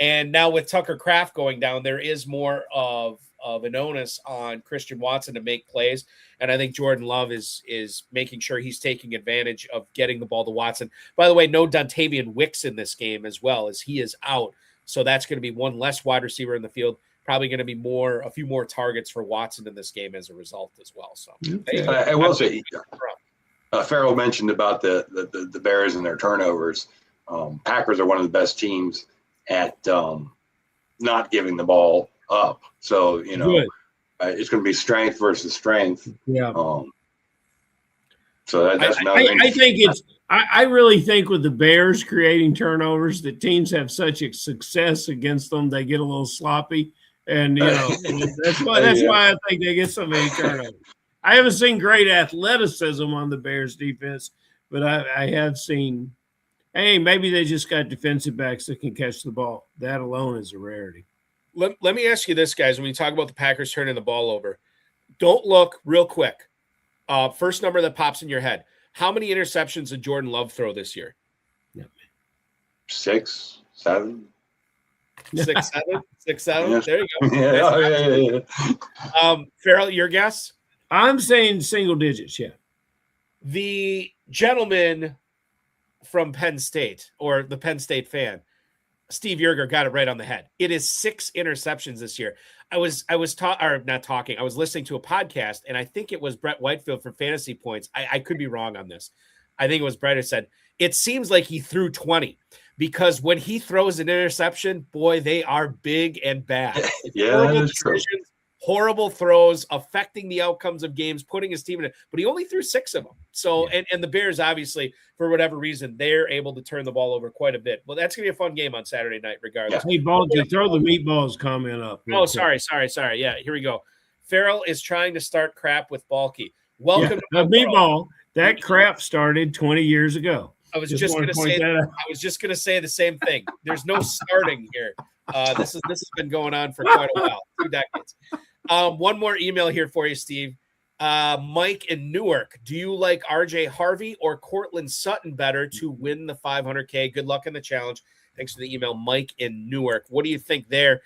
And now with Tucker Kraft going down, there is more of an onus on Christian Watson to make plays. And I think Jordan Love is making sure he's taking advantage of getting the ball to Watson. By the way, no Dontavian Wicks in this game as well, as he is out. So that's going to be one less wide receiver in the field. Probably going to be a few more targets for Watson in this game as a result as well. So
I will say, Ferrell mentioned about the Bears and their turnovers. Packers are one of the best teams at not giving the ball up. So, it's going to be strength versus strength.
Yeah.
So that's another
I think I really think with the Bears creating turnovers, that teams have such a success against them, they get a little sloppy. And, that's why I think they get so many turnovers. I haven't seen great athleticism on the Bears defense, but I have seen, hey, maybe they just got defensive backs that can catch the ball. That alone is a rarity.
Let me ask you this, guys. When we talk about the Packers turning the ball over, don't look real quick. First number that pops in your head. How many interceptions did Jordan Love throw this year?
6, 7.
6, 7? 6, 7?
Yeah.
There you go.
Yeah.
Ferrell, your guess?
I'm saying single digits, yeah.
The gentleman from Penn State, or the Penn State fan, Steve Yerger, got it right on the head. It is 6 interceptions this year. I was listening to a podcast, and I think it was Brett Whitefield from Fantasy Points. I could be wrong on this. I think it was Brett who said, it seems like he threw 20, because when he throws an interception, boy, they are big and bad.
Yeah, that is true.
Horrible throws, affecting the outcomes of games, putting his team in it. But he only threw 6 of them. So, and the Bears, obviously, for whatever reason, they're able to turn the ball over quite a bit. Well, that's going to be a fun game on Saturday night, regardless.
Hey, Balky, throw the meatballs comment up.
Oh, sorry. Yeah, here we go. Farrell is trying to start crap with Balky. Welcome to
the meatball. That crap started 20 years ago.
I was just going to say the same thing. There's no starting here. This has been going on for quite a while, 2 decades. One more email here for you, Steve. Mike in Newark. Do you like RJ Harvey or Cortland Sutton better to win the 500K? Good luck in the challenge. Thanks for the email, Mike in Newark. What do you think there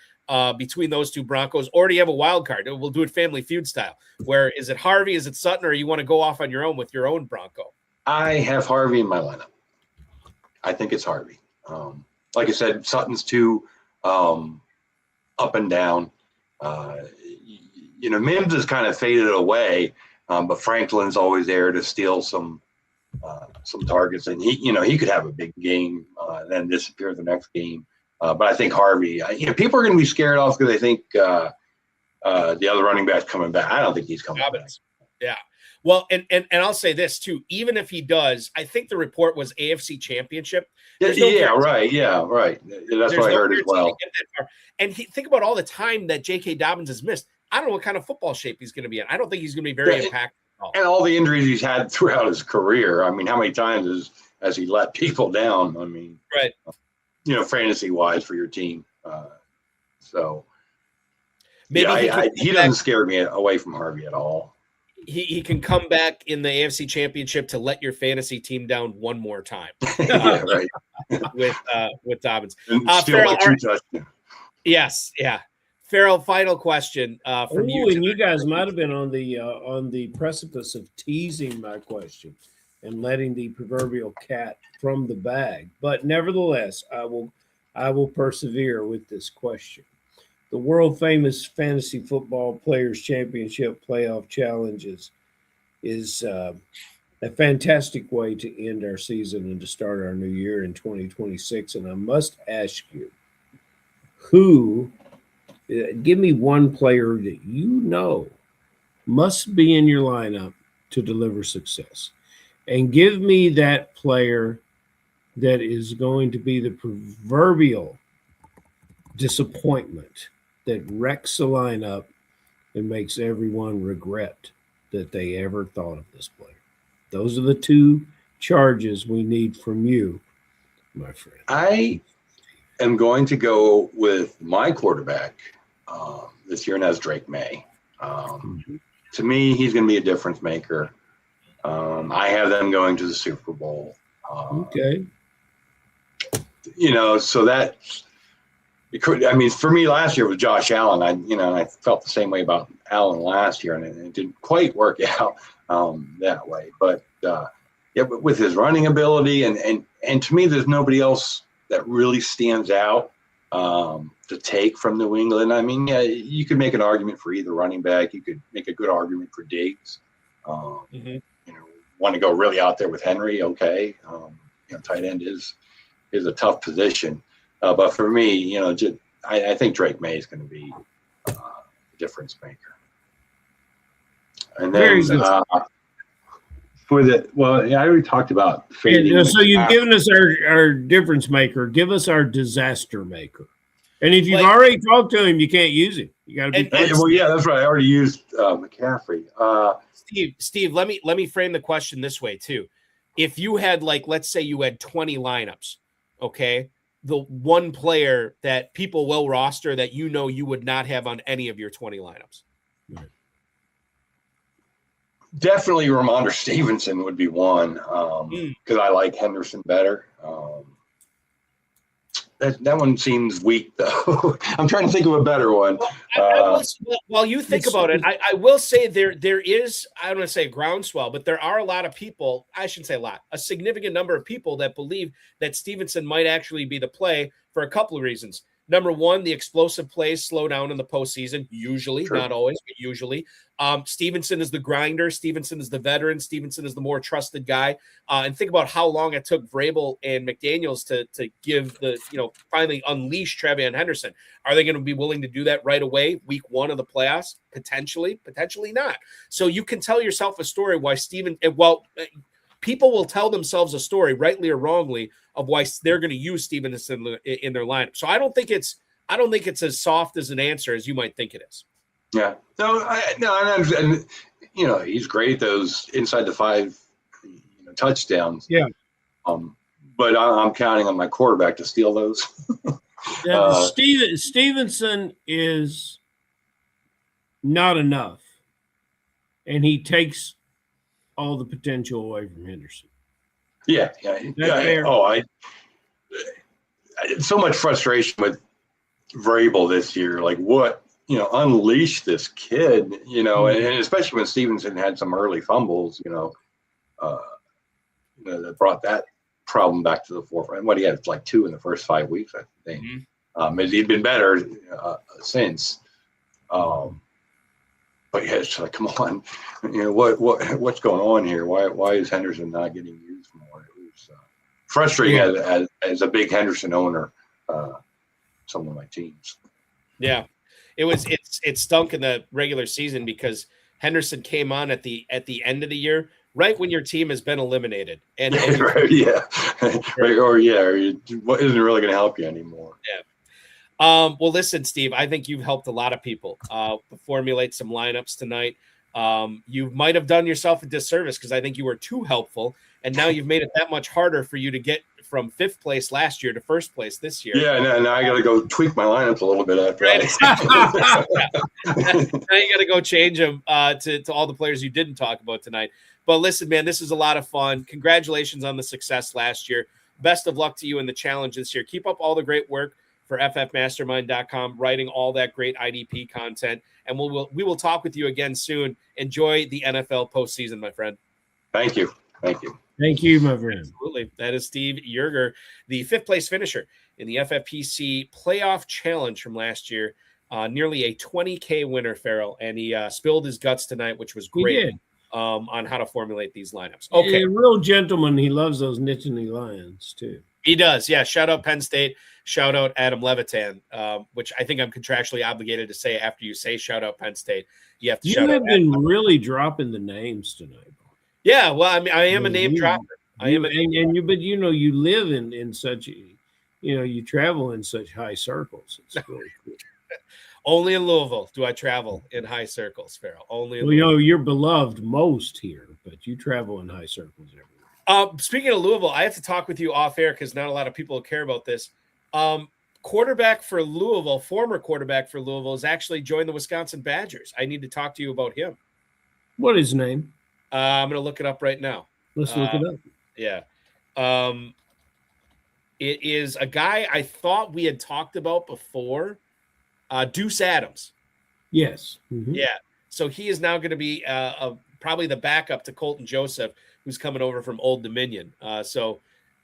between those two Broncos? Or do you have a wild card? We'll do it Family Feud style. Where is it Harvey? Is it Sutton? Or you want to go off on your own with your own Bronco?
I have Harvey in my lineup. I think it's Harvey. Like I said, Sutton's too up and down. Mims has kind of faded away, but Franklin's always there to steal some targets, and he could have a big game, then disappear the next game. But I think Harvey, people are going to be scared off because they think the other running back's coming back. I don't think he's coming back.
Yeah. Well, and I'll say this too. Even if he does, I think the report was AFC Championship.
Right. Yeah, right. That's what I heard as well.
And think about all the time that J.K. Dobbins has missed. I don't know what kind of football shape he's going to be in. I don't think he's going to be very impactful.
And all the injuries he's had throughout his career. I mean, how many times has he let people down? I mean,
right.
Fantasy-wise for your team. So,
maybe
he doesn't scare me away from Harvey at all.
He can come back in the AFC Championship to let your fantasy team down one more time.
Right.
with Dobbins.
Ferrell,
yes, yeah. Ferrell, final question from you.
And you guys might have been on the precipice of teasing my question and letting the proverbial cat from the bag. But nevertheless, I will persevere with this question. The world famous Fantasy Football Players Championship Playoff Challenges is a fantastic way to end our season and to start our new year in 2026. And I must ask you, give me one player that must be in your lineup to deliver success. And give me that player that is going to be the proverbial disappointment that wrecks the lineup and makes everyone regret that they ever thought of this player. Those are the 2 charges we need from you, my friend.
I am going to go with my quarterback this year, and that's Drake May. To me, he's going to be a difference maker. I have them going to the Super Bowl.
Okay.
So that it could. I mean, for me last year was Josh Allen. I felt the same way about Allen last year, and it didn't quite work out that way. But but with his running ability, and to me, there's nobody else that really stands out to take from New England. I mean, yeah, you could make an argument for either running back. You could make a good argument for Diggs. Want to go really out there with Henry? Okay, tight end is a tough position. But for me, I think Drake May is going to be a difference maker. And then I already talked about fading.
So you've given us our difference maker. Give us our disaster maker. And if you've already talked to him, you can't use him. You got to be.
Well, yeah, that's right. I already used McCaffrey.
Steve, let me frame the question this way too. If you had, let's say you had 20 lineups, okay, the one player that people will roster that you would not have on any of your 20 lineups.
Right.
Definitely Ramondre Stevenson would be one because I like Henderson better. That one seems weak, though. I'm trying to think of a better one.
While you think about it, I will say there is, I don't want to say groundswell, but there are a lot of people, I shouldn't say a lot, a significant number of people that believe that Stevenson might actually be the play for a couple of reasons. Number one, the explosive plays slow down in the postseason, usually, not always, but usually. Stevenson is the grinder. Stevenson is the veteran. Stevenson is the more trusted guy. And think about how long it took Vrabel and McDaniels to give finally unleash TreVeyon Henderson. Are they going to be willing to do that right away, week one of the playoffs? Potentially not. So you can tell yourself a story why people will tell themselves a story, rightly or wrongly, of why they're going to use Stevenson in their lineup. So I don't think it's as soft as an answer as you might think it is.
Yeah. And he's great, those inside the 5 touchdowns.
Yeah.
But I'm counting on my quarterback to steal those.
Stevenson is not enough, and he takes all the potential away from Henderson.
Yeah. So much frustration with Vrabel this year. Like, what, unleash this kid, and especially when Stevenson had some early fumbles, that brought that problem back to the forefront. What he had, 2 in the first 5 weeks, I think. He'd been better since. But yeah, it's come on, what's going on here? Why is Henderson not getting used more? It was frustrating as a big Henderson owner. Some of my teams.
Yeah, it stunk in the regular season because Henderson came on at the end of the year, right when your team has been eliminated, and
right, yeah, right, or it isn't really going to help you anymore.
Yeah. Well, listen, Steve, I think you've helped a lot of people formulate some lineups tonight. You might have done yourself a disservice because I think you were too helpful, and now you've made it that much harder for you to get from 5th place last year to 1st place this year.
Yeah, now I got to go tweak my lineups a little bit after.
Right. Now you got to go change them to all the players you didn't talk about tonight. But listen, man, this is a lot of fun. Congratulations on the success last year. Best of luck to you in the challenge this year. Keep up all the great work for ffmastermind.com, writing all that great IDP content. And we will talk with you again soon. Enjoy the NFL postseason, my friend.
Thank you.
Thank you, my friend.
Absolutely. That is Steve Yerger, the 5th place finisher in the FFPC playoff challenge from last year. Nearly a $20K winner, Ferrell. And he spilled his guts tonight, which was great.
He did.
On how to formulate these lineups. Okay.
A real gentleman. He loves those Nittany Lions, too.
He does. Yeah. Shout out Penn State. Shout out Adam Levitan, which I think I'm contractually obligated to say after you say shout out Penn State. You have to shout out.
You have been really dropping the names tonight.
Yeah. Well, I mean, I am a name dropper.
You live in such, you travel in such high circles. It's really cool.
Only in Louisville do I travel in high circles, Ferrell. Only in
Louisville. You're beloved most here, but you travel in high circles everywhere.
Speaking of Louisville, I have to talk with you off air because not a lot of people care about this. Quarterback for Louisville, former quarterback for Louisville, has actually joined the Wisconsin Badgers. I need to talk to you about him.
What is his name?
I'm going to look it up right now.
Let's look it up.
Yeah. It is a guy I thought we had talked about before, Deuce Adams.
Yes. Mm-hmm.
Yeah. So he is now going to be probably the backup to Colton Joseph, who's coming over from Old Dominion.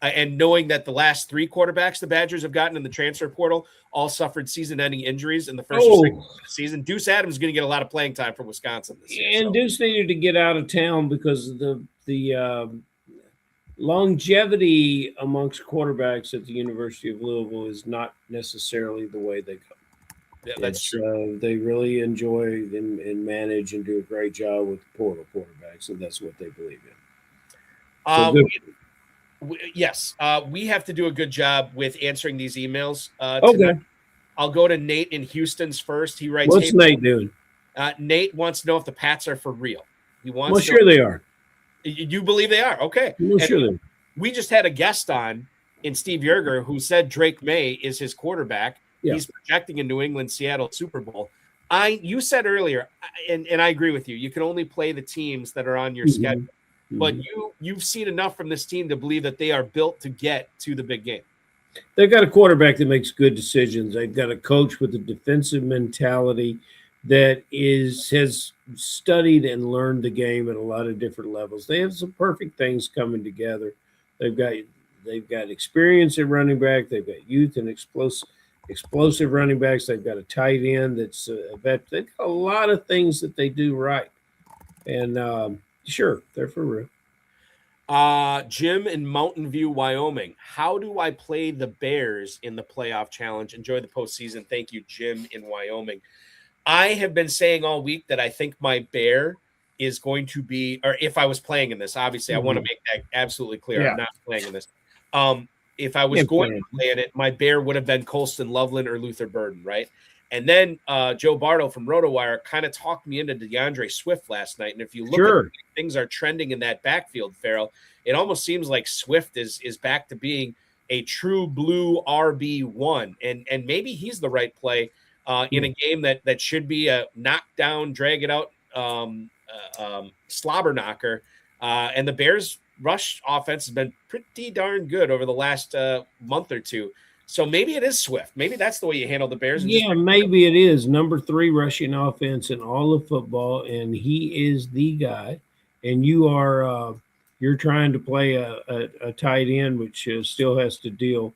And knowing that the last 3 quarterbacks the Badgers have gotten in the transfer portal all suffered season-ending injuries in the first or second season, Deuce Adams is going to get a lot of playing time for Wisconsin this year.
And Deuce needed to get out of town because the longevity amongst quarterbacks at the University of Louisville is not necessarily the way they go.
Yeah, that's true.
They really enjoy and manage and do a great job with portal quarterbacks, and that's what they believe in.
Yes, we have to do a good job with answering these emails.
Okay.
Tonight. I'll go to Nate in Houston's first. He writes,
"What's Nate doing?"
Nate wants to know if the Pats are for real. He wants.
Well, sure they are.
You believe they are? Okay.
Well, sure they are.
We just had a guest on in Steve Yerger who said Drake May is his quarterback. Yeah. He's projecting a New England Seattle Super Bowl. You said earlier, and I agree with you. You can only play the teams that are on your schedule. But you've seen enough from this team to believe that they are built to get to the big game.
They've got a quarterback that makes good decisions. They've got a coach with a defensive mentality that has studied and learned the game at a lot of different levels. They have some perfect things coming together. They've got experience at running back. They've got youth and explosive running backs. They've got a tight end that's a vet. They've got a lot of things that they do right. And sure, they're for real.
Jim in Mountain View, Wyoming. How do I play the Bears in the playoff challenge? Enjoy the postseason. Thank you, Jim in Wyoming. I have been saying all week that I think my Bear is going to be, or if I was playing in this, obviously I want to make that absolutely clear.
Yeah.
I'm not playing in this. If I was going to play in it, my Bear would have been Colston Loveland or Luther Burden, right? And then Joe Bartle from RotoWire kind of talked me into DeAndre Swift last night. And if you look at the way things are trending in that backfield, Ferrell, it almost seems like Swift is back to being a true blue RB1. And maybe he's the right play in a game that should be a knockdown, drag it out, slobber knocker. And the Bears' rush offense has been pretty darn good over the last month or two. So maybe it is Swift. Maybe that's the way you handle the Bears.
Yeah, maybe it is. Number 3 rushing offense in all of football, and he is the guy. And you're trying to play a tight end, which still has to deal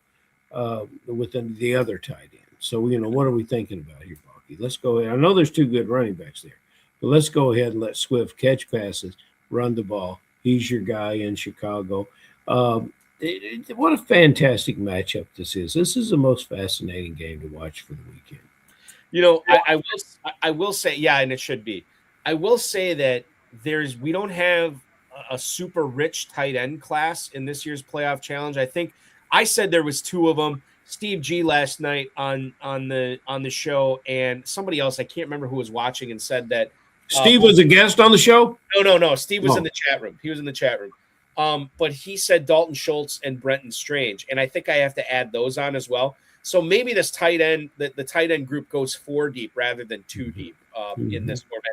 with the other tight end. So, what are we thinking about here, Balky? Let's go ahead. I know there's 2 good running backs there, but let's go ahead and let Swift catch passes, run the ball. He's your guy in Chicago. What a fantastic matchup this is. This is the most fascinating game to watch for the weekend.
I will say, yeah, and it should be. I will say that we don't have a super rich tight end class in this year's playoff challenge. I think I said there was 2 of them. Steve G last night on the show, and somebody else, I can't remember who was watching, and said that
Steve was a guest on the show.
No. Steve was in the chat room. He was in the chat room. But he said Dalton Schultz and Brenton Strange, and I think I have to add those on as well. So maybe this tight end, the tight end group goes 4 deep rather than 2 deep in this format.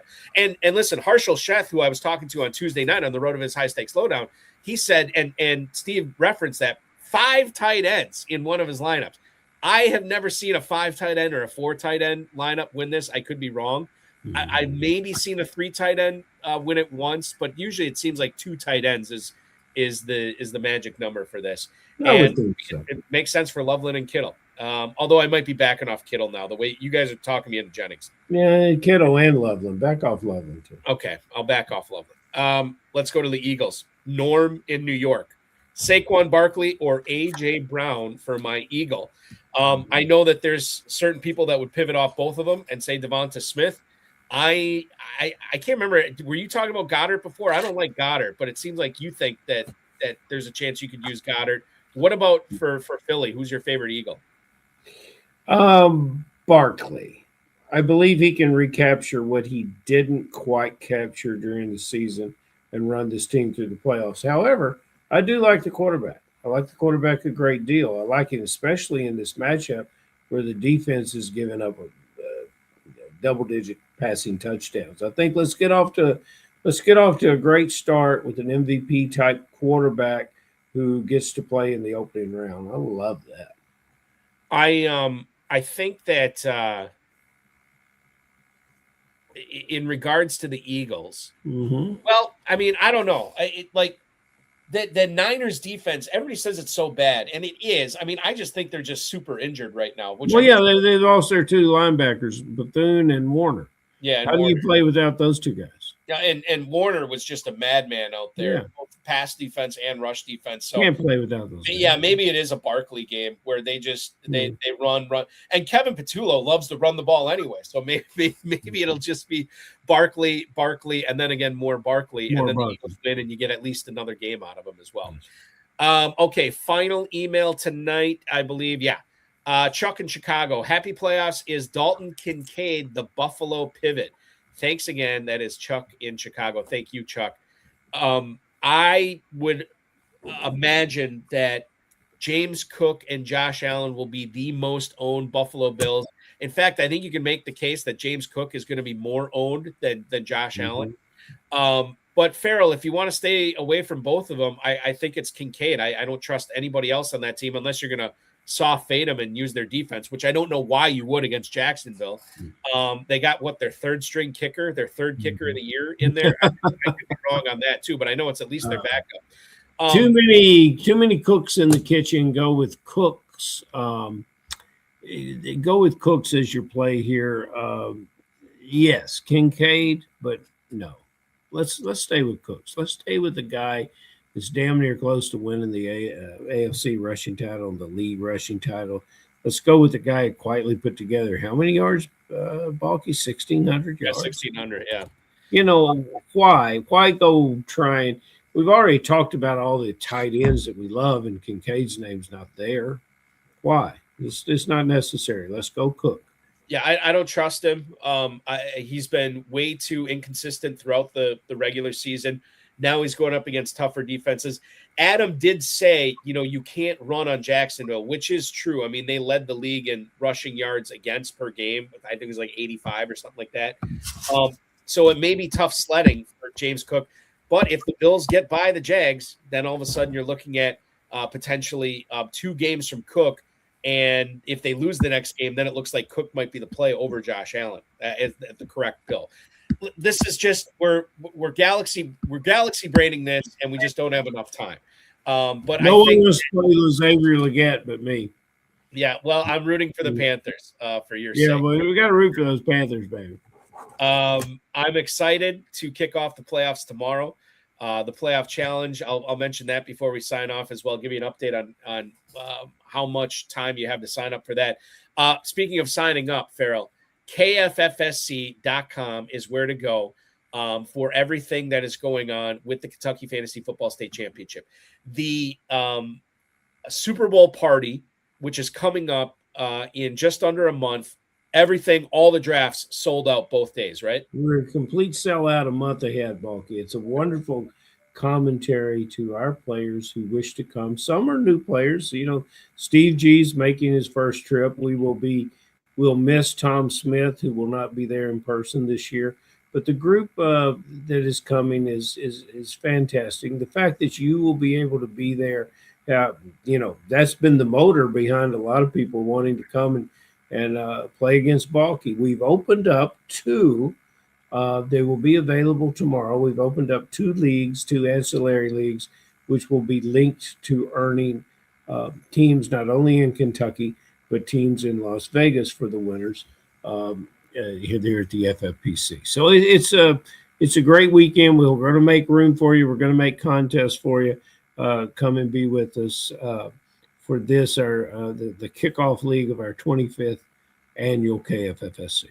And listen, Harshal Sheth, who I was talking to on Tuesday night on the Road of his High Stakes Lowdown, he said, and Steve referenced that 5 tight ends in one of his lineups. I have never seen a 5 tight end or a 4 tight end lineup win this. I could be wrong. I've maybe seen a 3 tight end win it once, but usually it seems like 2 tight ends is the magic number for this. And it makes sense for Loveland and Kittle. Although I might be backing off Kittle now, the way you guys are talking me into Jennings.
Yeah, Kittle and Loveland. Back off Loveland too.
Okay, I'll back off Loveland. Let's go to the Eagles. Norm in New York. Saquon Barkley or A.J. Brown for my Eagle. I know that there's certain people that would pivot off both of them and say Devonta Smith. I can't remember. Were you talking about Goddard before? I don't like Goddard, but it seems like you think that there's a chance you could use Goddard. What about for Philly? Who's your favorite Eagle?
Barkley. I believe he can recapture what he didn't quite capture during the season and run this team through the playoffs. However, I do like the quarterback. I like the quarterback a great deal. I like it especially in this matchup where the defense is giving up double-digit passing touchdowns. I think let's get off to a great start with an MVP type quarterback who gets to play in the opening round. I love that.
I think that in regards to the Eagles, well, I mean, I don't know. The Niners defense, everybody says it's so bad, and it is. I mean, I just think they're just super injured right now.
They lost their 2 linebackers, Bethune and Warner.
Yeah.
How do you play without those 2 guys?
Yeah, and Warner was just a madman out there, both pass defense and rush defense. So
can't play without those guys.
Yeah, maybe it is a Barkley game where they just they run, and Kevin Patullo loves to run the ball anyway. So maybe it'll just be Barkley, and then again more Barkley, and then the Eagles win, and you get at least another game out of them as well. Okay, final email tonight, I believe. Yeah, Chuck in Chicago. Happy playoffs. Is Dalton Kincaid the Buffalo pivot? Thanks again. That is Chuck in Chicago. Thank you, Chuck. I would imagine that James Cook and Josh Allen will be the most owned Buffalo Bills. In fact, I think you can make the case that James Cook is going to be more owned than Josh Allen. But Ferrell, if you want to stay away from both of them, I think it's Kincaid. I don't trust anybody else on that team unless you're going to soft fade them and use their defense, which I don't know why you would against Jacksonville. They got their third kicker of the year in there. I could be wrong on that too, but I know it's at least their backup.
Too many cooks in the kitchen. Go with Cooks. Go with Cooks as your play here. Yes, Kincaid, but no. Let's stay with Cooks. Let's stay with the guy that's damn near close to winning the AFC rushing title and the league rushing title. Let's go with the guy who quietly put together how many yards, Balky? 1,600 yards.
Yeah, 1,600, yeah.
You know, why? Why go trying? We've already talked about all the tight ends that we love, and Kincaid's name's not there. Why? It's not necessary. Let's go Cook.
Yeah, I don't trust him. He's been way too inconsistent throughout the regular season. Now he's going up against tougher defenses. Adam did say, you can't run on Jacksonville, which is true. I mean, they led the league in rushing yards against per game. I think it was like 85 or something like that. So it may be tough sledding for James Cook. But if the Bills get by the Jags, then all of a sudden you're looking at potentially 2 games from Cook. And if they lose the next game, then it looks like Cook might be the play over Josh Allen at the correct bill. This is just we're galaxy braining this, and we just don't have enough time. But
no one was playing Xavier Legette but me.
Yeah, well, I'm rooting for the Panthers for your
sake.
Yeah,
but we got to root for those Panthers, baby.
I'm excited to kick off the playoffs tomorrow. The playoff challenge. I'll mention that before we sign off as well. Give you an update on how much time you have to sign up for that. Speaking of signing up, Ferrell, KFFSC.com is where to go for everything that is going on with the Kentucky Fantasy Football State Championship. The Super Bowl party, which is coming up in just under a month. Everything, all the drafts sold out both days, right?
We're a complete sellout a month ahead, Balky. It's a wonderful commentary to our players who wish to come. Some are new players. Steve G's making his first trip. We'll miss Tom Smith, who will not be there in person this year. But the group that is coming is fantastic. The fact that you will be able to be there, that's been the motor behind a lot of people wanting to come and play against Balky. We've opened up 2. They will be available tomorrow. We've opened up 2 leagues, 2 ancillary leagues, which will be linked to earning teams not only in Kentucky, but teams in Las Vegas for the winners here at the FFPC. So it's a great weekend. We're going to make room for you. We're going to make contests for you. Come and be with us for this, the kickoff league of our 25th annual KFFSC.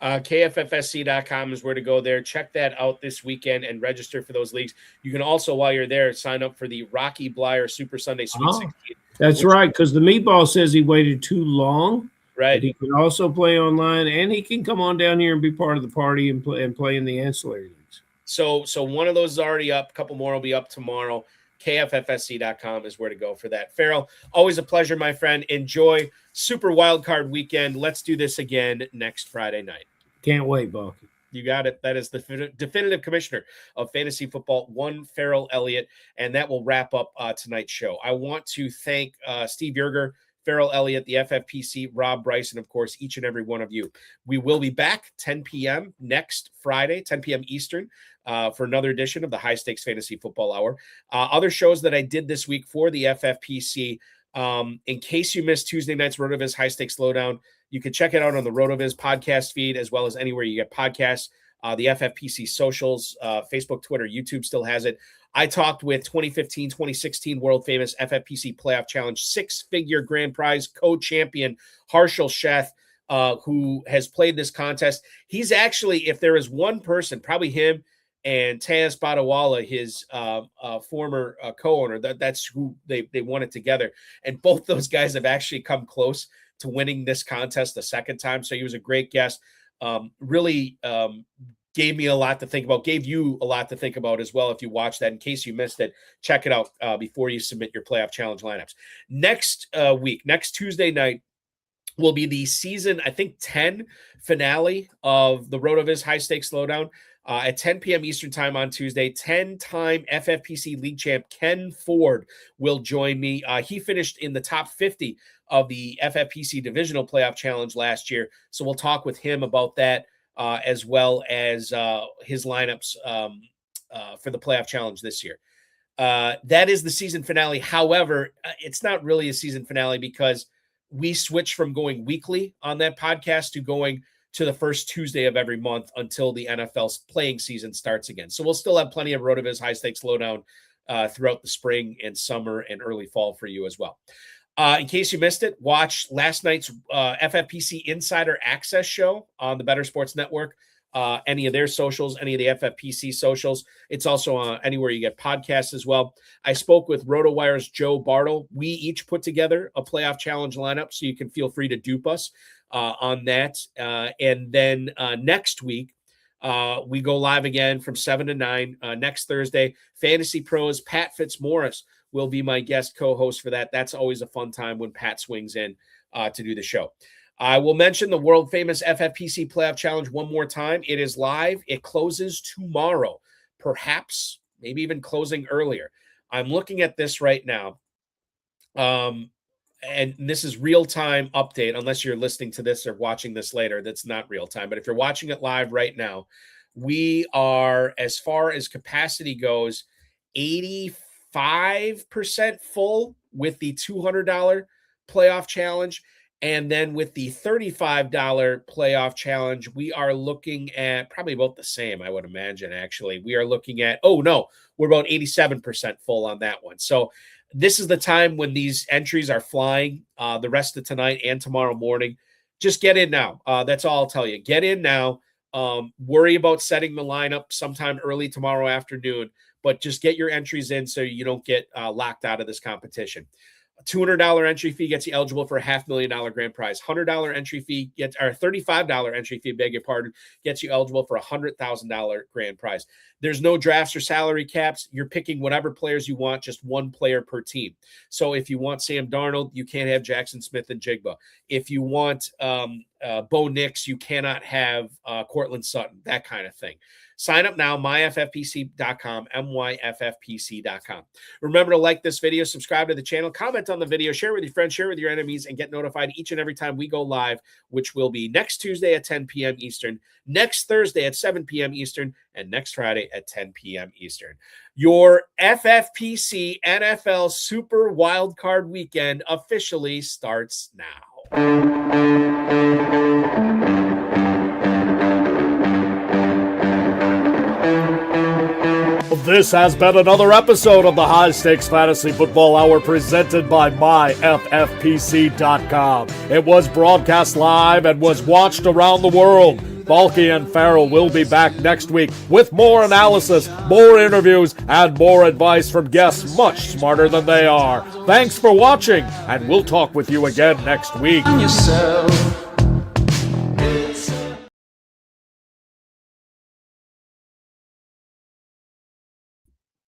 KFFSC.com is where to go there. Check that out this weekend and register for those leagues. You can also, while you're there, sign up for the Rocky Blyer Super Sunday Sweet 16.
That's right, because the meatball says he waited too long.
Right.
He can also play online, and he can come on down here and be part of the party and play in the ancillary leagues.
So one of those is already up. A couple more will be up tomorrow. KFFSC.com is where to go for that. Ferrell, always a pleasure, my friend. Enjoy Super Wildcard Weekend. Let's do this again next Friday night.
Can't wait, Balky.
You got it. That is the definitive commissioner of fantasy football, one Ferrell Elliott, and that will wrap up tonight's show. I want to thank Steve Yerger, Ferrell Elliott, the FFPC, Rob Bryce, and of course, each and every one of you. We will be back 10 p.m. next Friday, 10 p.m. Eastern, for another edition of the High Stakes Fantasy Football Hour. Other shows that I did this week for the FFPC, in case you missed Tuesday night's RotoViz High Stakes Slowdown, you can check it out on the RotoViz podcast feed, as well as anywhere you get podcasts. The FFPC socials, Facebook, Twitter, YouTube still has it. I talked with 2015, 2016 world famous FFPC Playoff Challenge 6-figure grand prize co-champion Harshal Sheth, who has played this contest. He's actually, if there is one person, probably him and Tejas Badawala, his former co-owner, that's who they won it together. And both those guys have actually come close to winning this contest the second time. So he was a great guest. Really gave me a lot to think about, gave you a lot to think about as well. If you watch that, in case you missed it, check it out before you submit your playoff challenge lineups. Next week, next Tuesday night, will be the season, I think, 10 finale of the RotoViz High Stakes Slowdown at 10 p.m. Eastern time on Tuesday. 10-time FFPC league champ Ken Ford will join me. He finished in the top 50 of the FFPC Divisional Playoff Challenge last year, so we'll talk with him about that, as well as his lineups for the Playoff Challenge this year. That is the season finale. However, it's not really a season finale because we switched from going weekly on that podcast to going to the first Tuesday of every month until the NFL's playing season starts again. So we'll still have plenty of RotoViz High Stakes Slowdown throughout the spring and summer and early fall for you as well. In case you missed it, watch last night's FFPC Insider Access show on the Better Sports Network. Any of their socials, any of the FFPC socials. It's also on anywhere you get podcasts as well. I spoke with RotoWire's Joe Bartle. We each put together a playoff challenge lineup, so you can feel free to dupe us on that. And then next week, we go live again from 7 to 9. Next Thursday, Fantasy Pros Pat Fitzmaurice will be my guest co-host for that. That's always a fun time when Pat swings in to do the show. I will mention the world famous FFPC Playoff Challenge one more time. It is live. It closes tomorrow, perhaps maybe even closing earlier. I'm looking at this right now. And this is real-time update, unless you're listening to this or watching this later. That's not real-time. But if you're watching it live right now, we are, as far as capacity goes, 85% full with the $200 playoff challenge. And then with the $35 playoff challenge, we are looking at probably about the same, I would imagine, actually. We are looking at, we're about 87% full on that one. So this is the time when these entries are flying the rest of tonight and tomorrow morning. Just get in now. That's all I'll tell you. Get in now. Worry about setting the lineup sometime early tomorrow afternoon, but just get your entries in so you don't get locked out of this competition. A $200 entry fee gets you eligible for a $500,000 grand prize. $100 entry fee gets, or $35 entry fee, beg your pardon, gets you eligible for a $100,000 grand prize. There's no drafts or salary caps. You're picking whatever players you want, just one player per team. So if you want Sam Darnold, you can't have Jackson Smith and Jigba. If you want Bo Nix, you cannot have Cortland Sutton, that kind of thing. Sign up now, myffpc.com, myffpc.com. Remember to like this video, subscribe to the channel, comment on the video, share with your friends, share with your enemies, and get notified each and every time we go live, which will be next Tuesday at 10 p.m. Eastern, next Thursday at 7 p.m. Eastern, and next Friday at 10 p.m. Eastern. Your FFPC NFL Super Wildcard Weekend officially starts now.
This has been another episode of the High Stakes Fantasy Football Hour presented by myffpc.com. It was broadcast live and was watched around the world. Balky and Ferrell will be back next week with more analysis, more interviews, and more advice from guests much smarter than they are. Thanks for watching, and we'll talk with you again next week.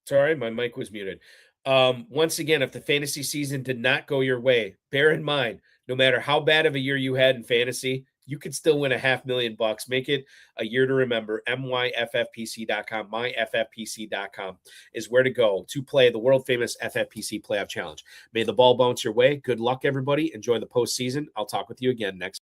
Sorry, my mic was muted. Once again, if the fantasy season did not go your way, bear in mind, no matter how bad of a year you had in fantasy, you could still win $500,000. Make it a year to remember. myffpc.com, myffpc.com is where to go to play the world famous FFPC Playoff Challenge. May the ball bounce your way. Good luck, everybody. Enjoy the postseason. I'll talk with you again next.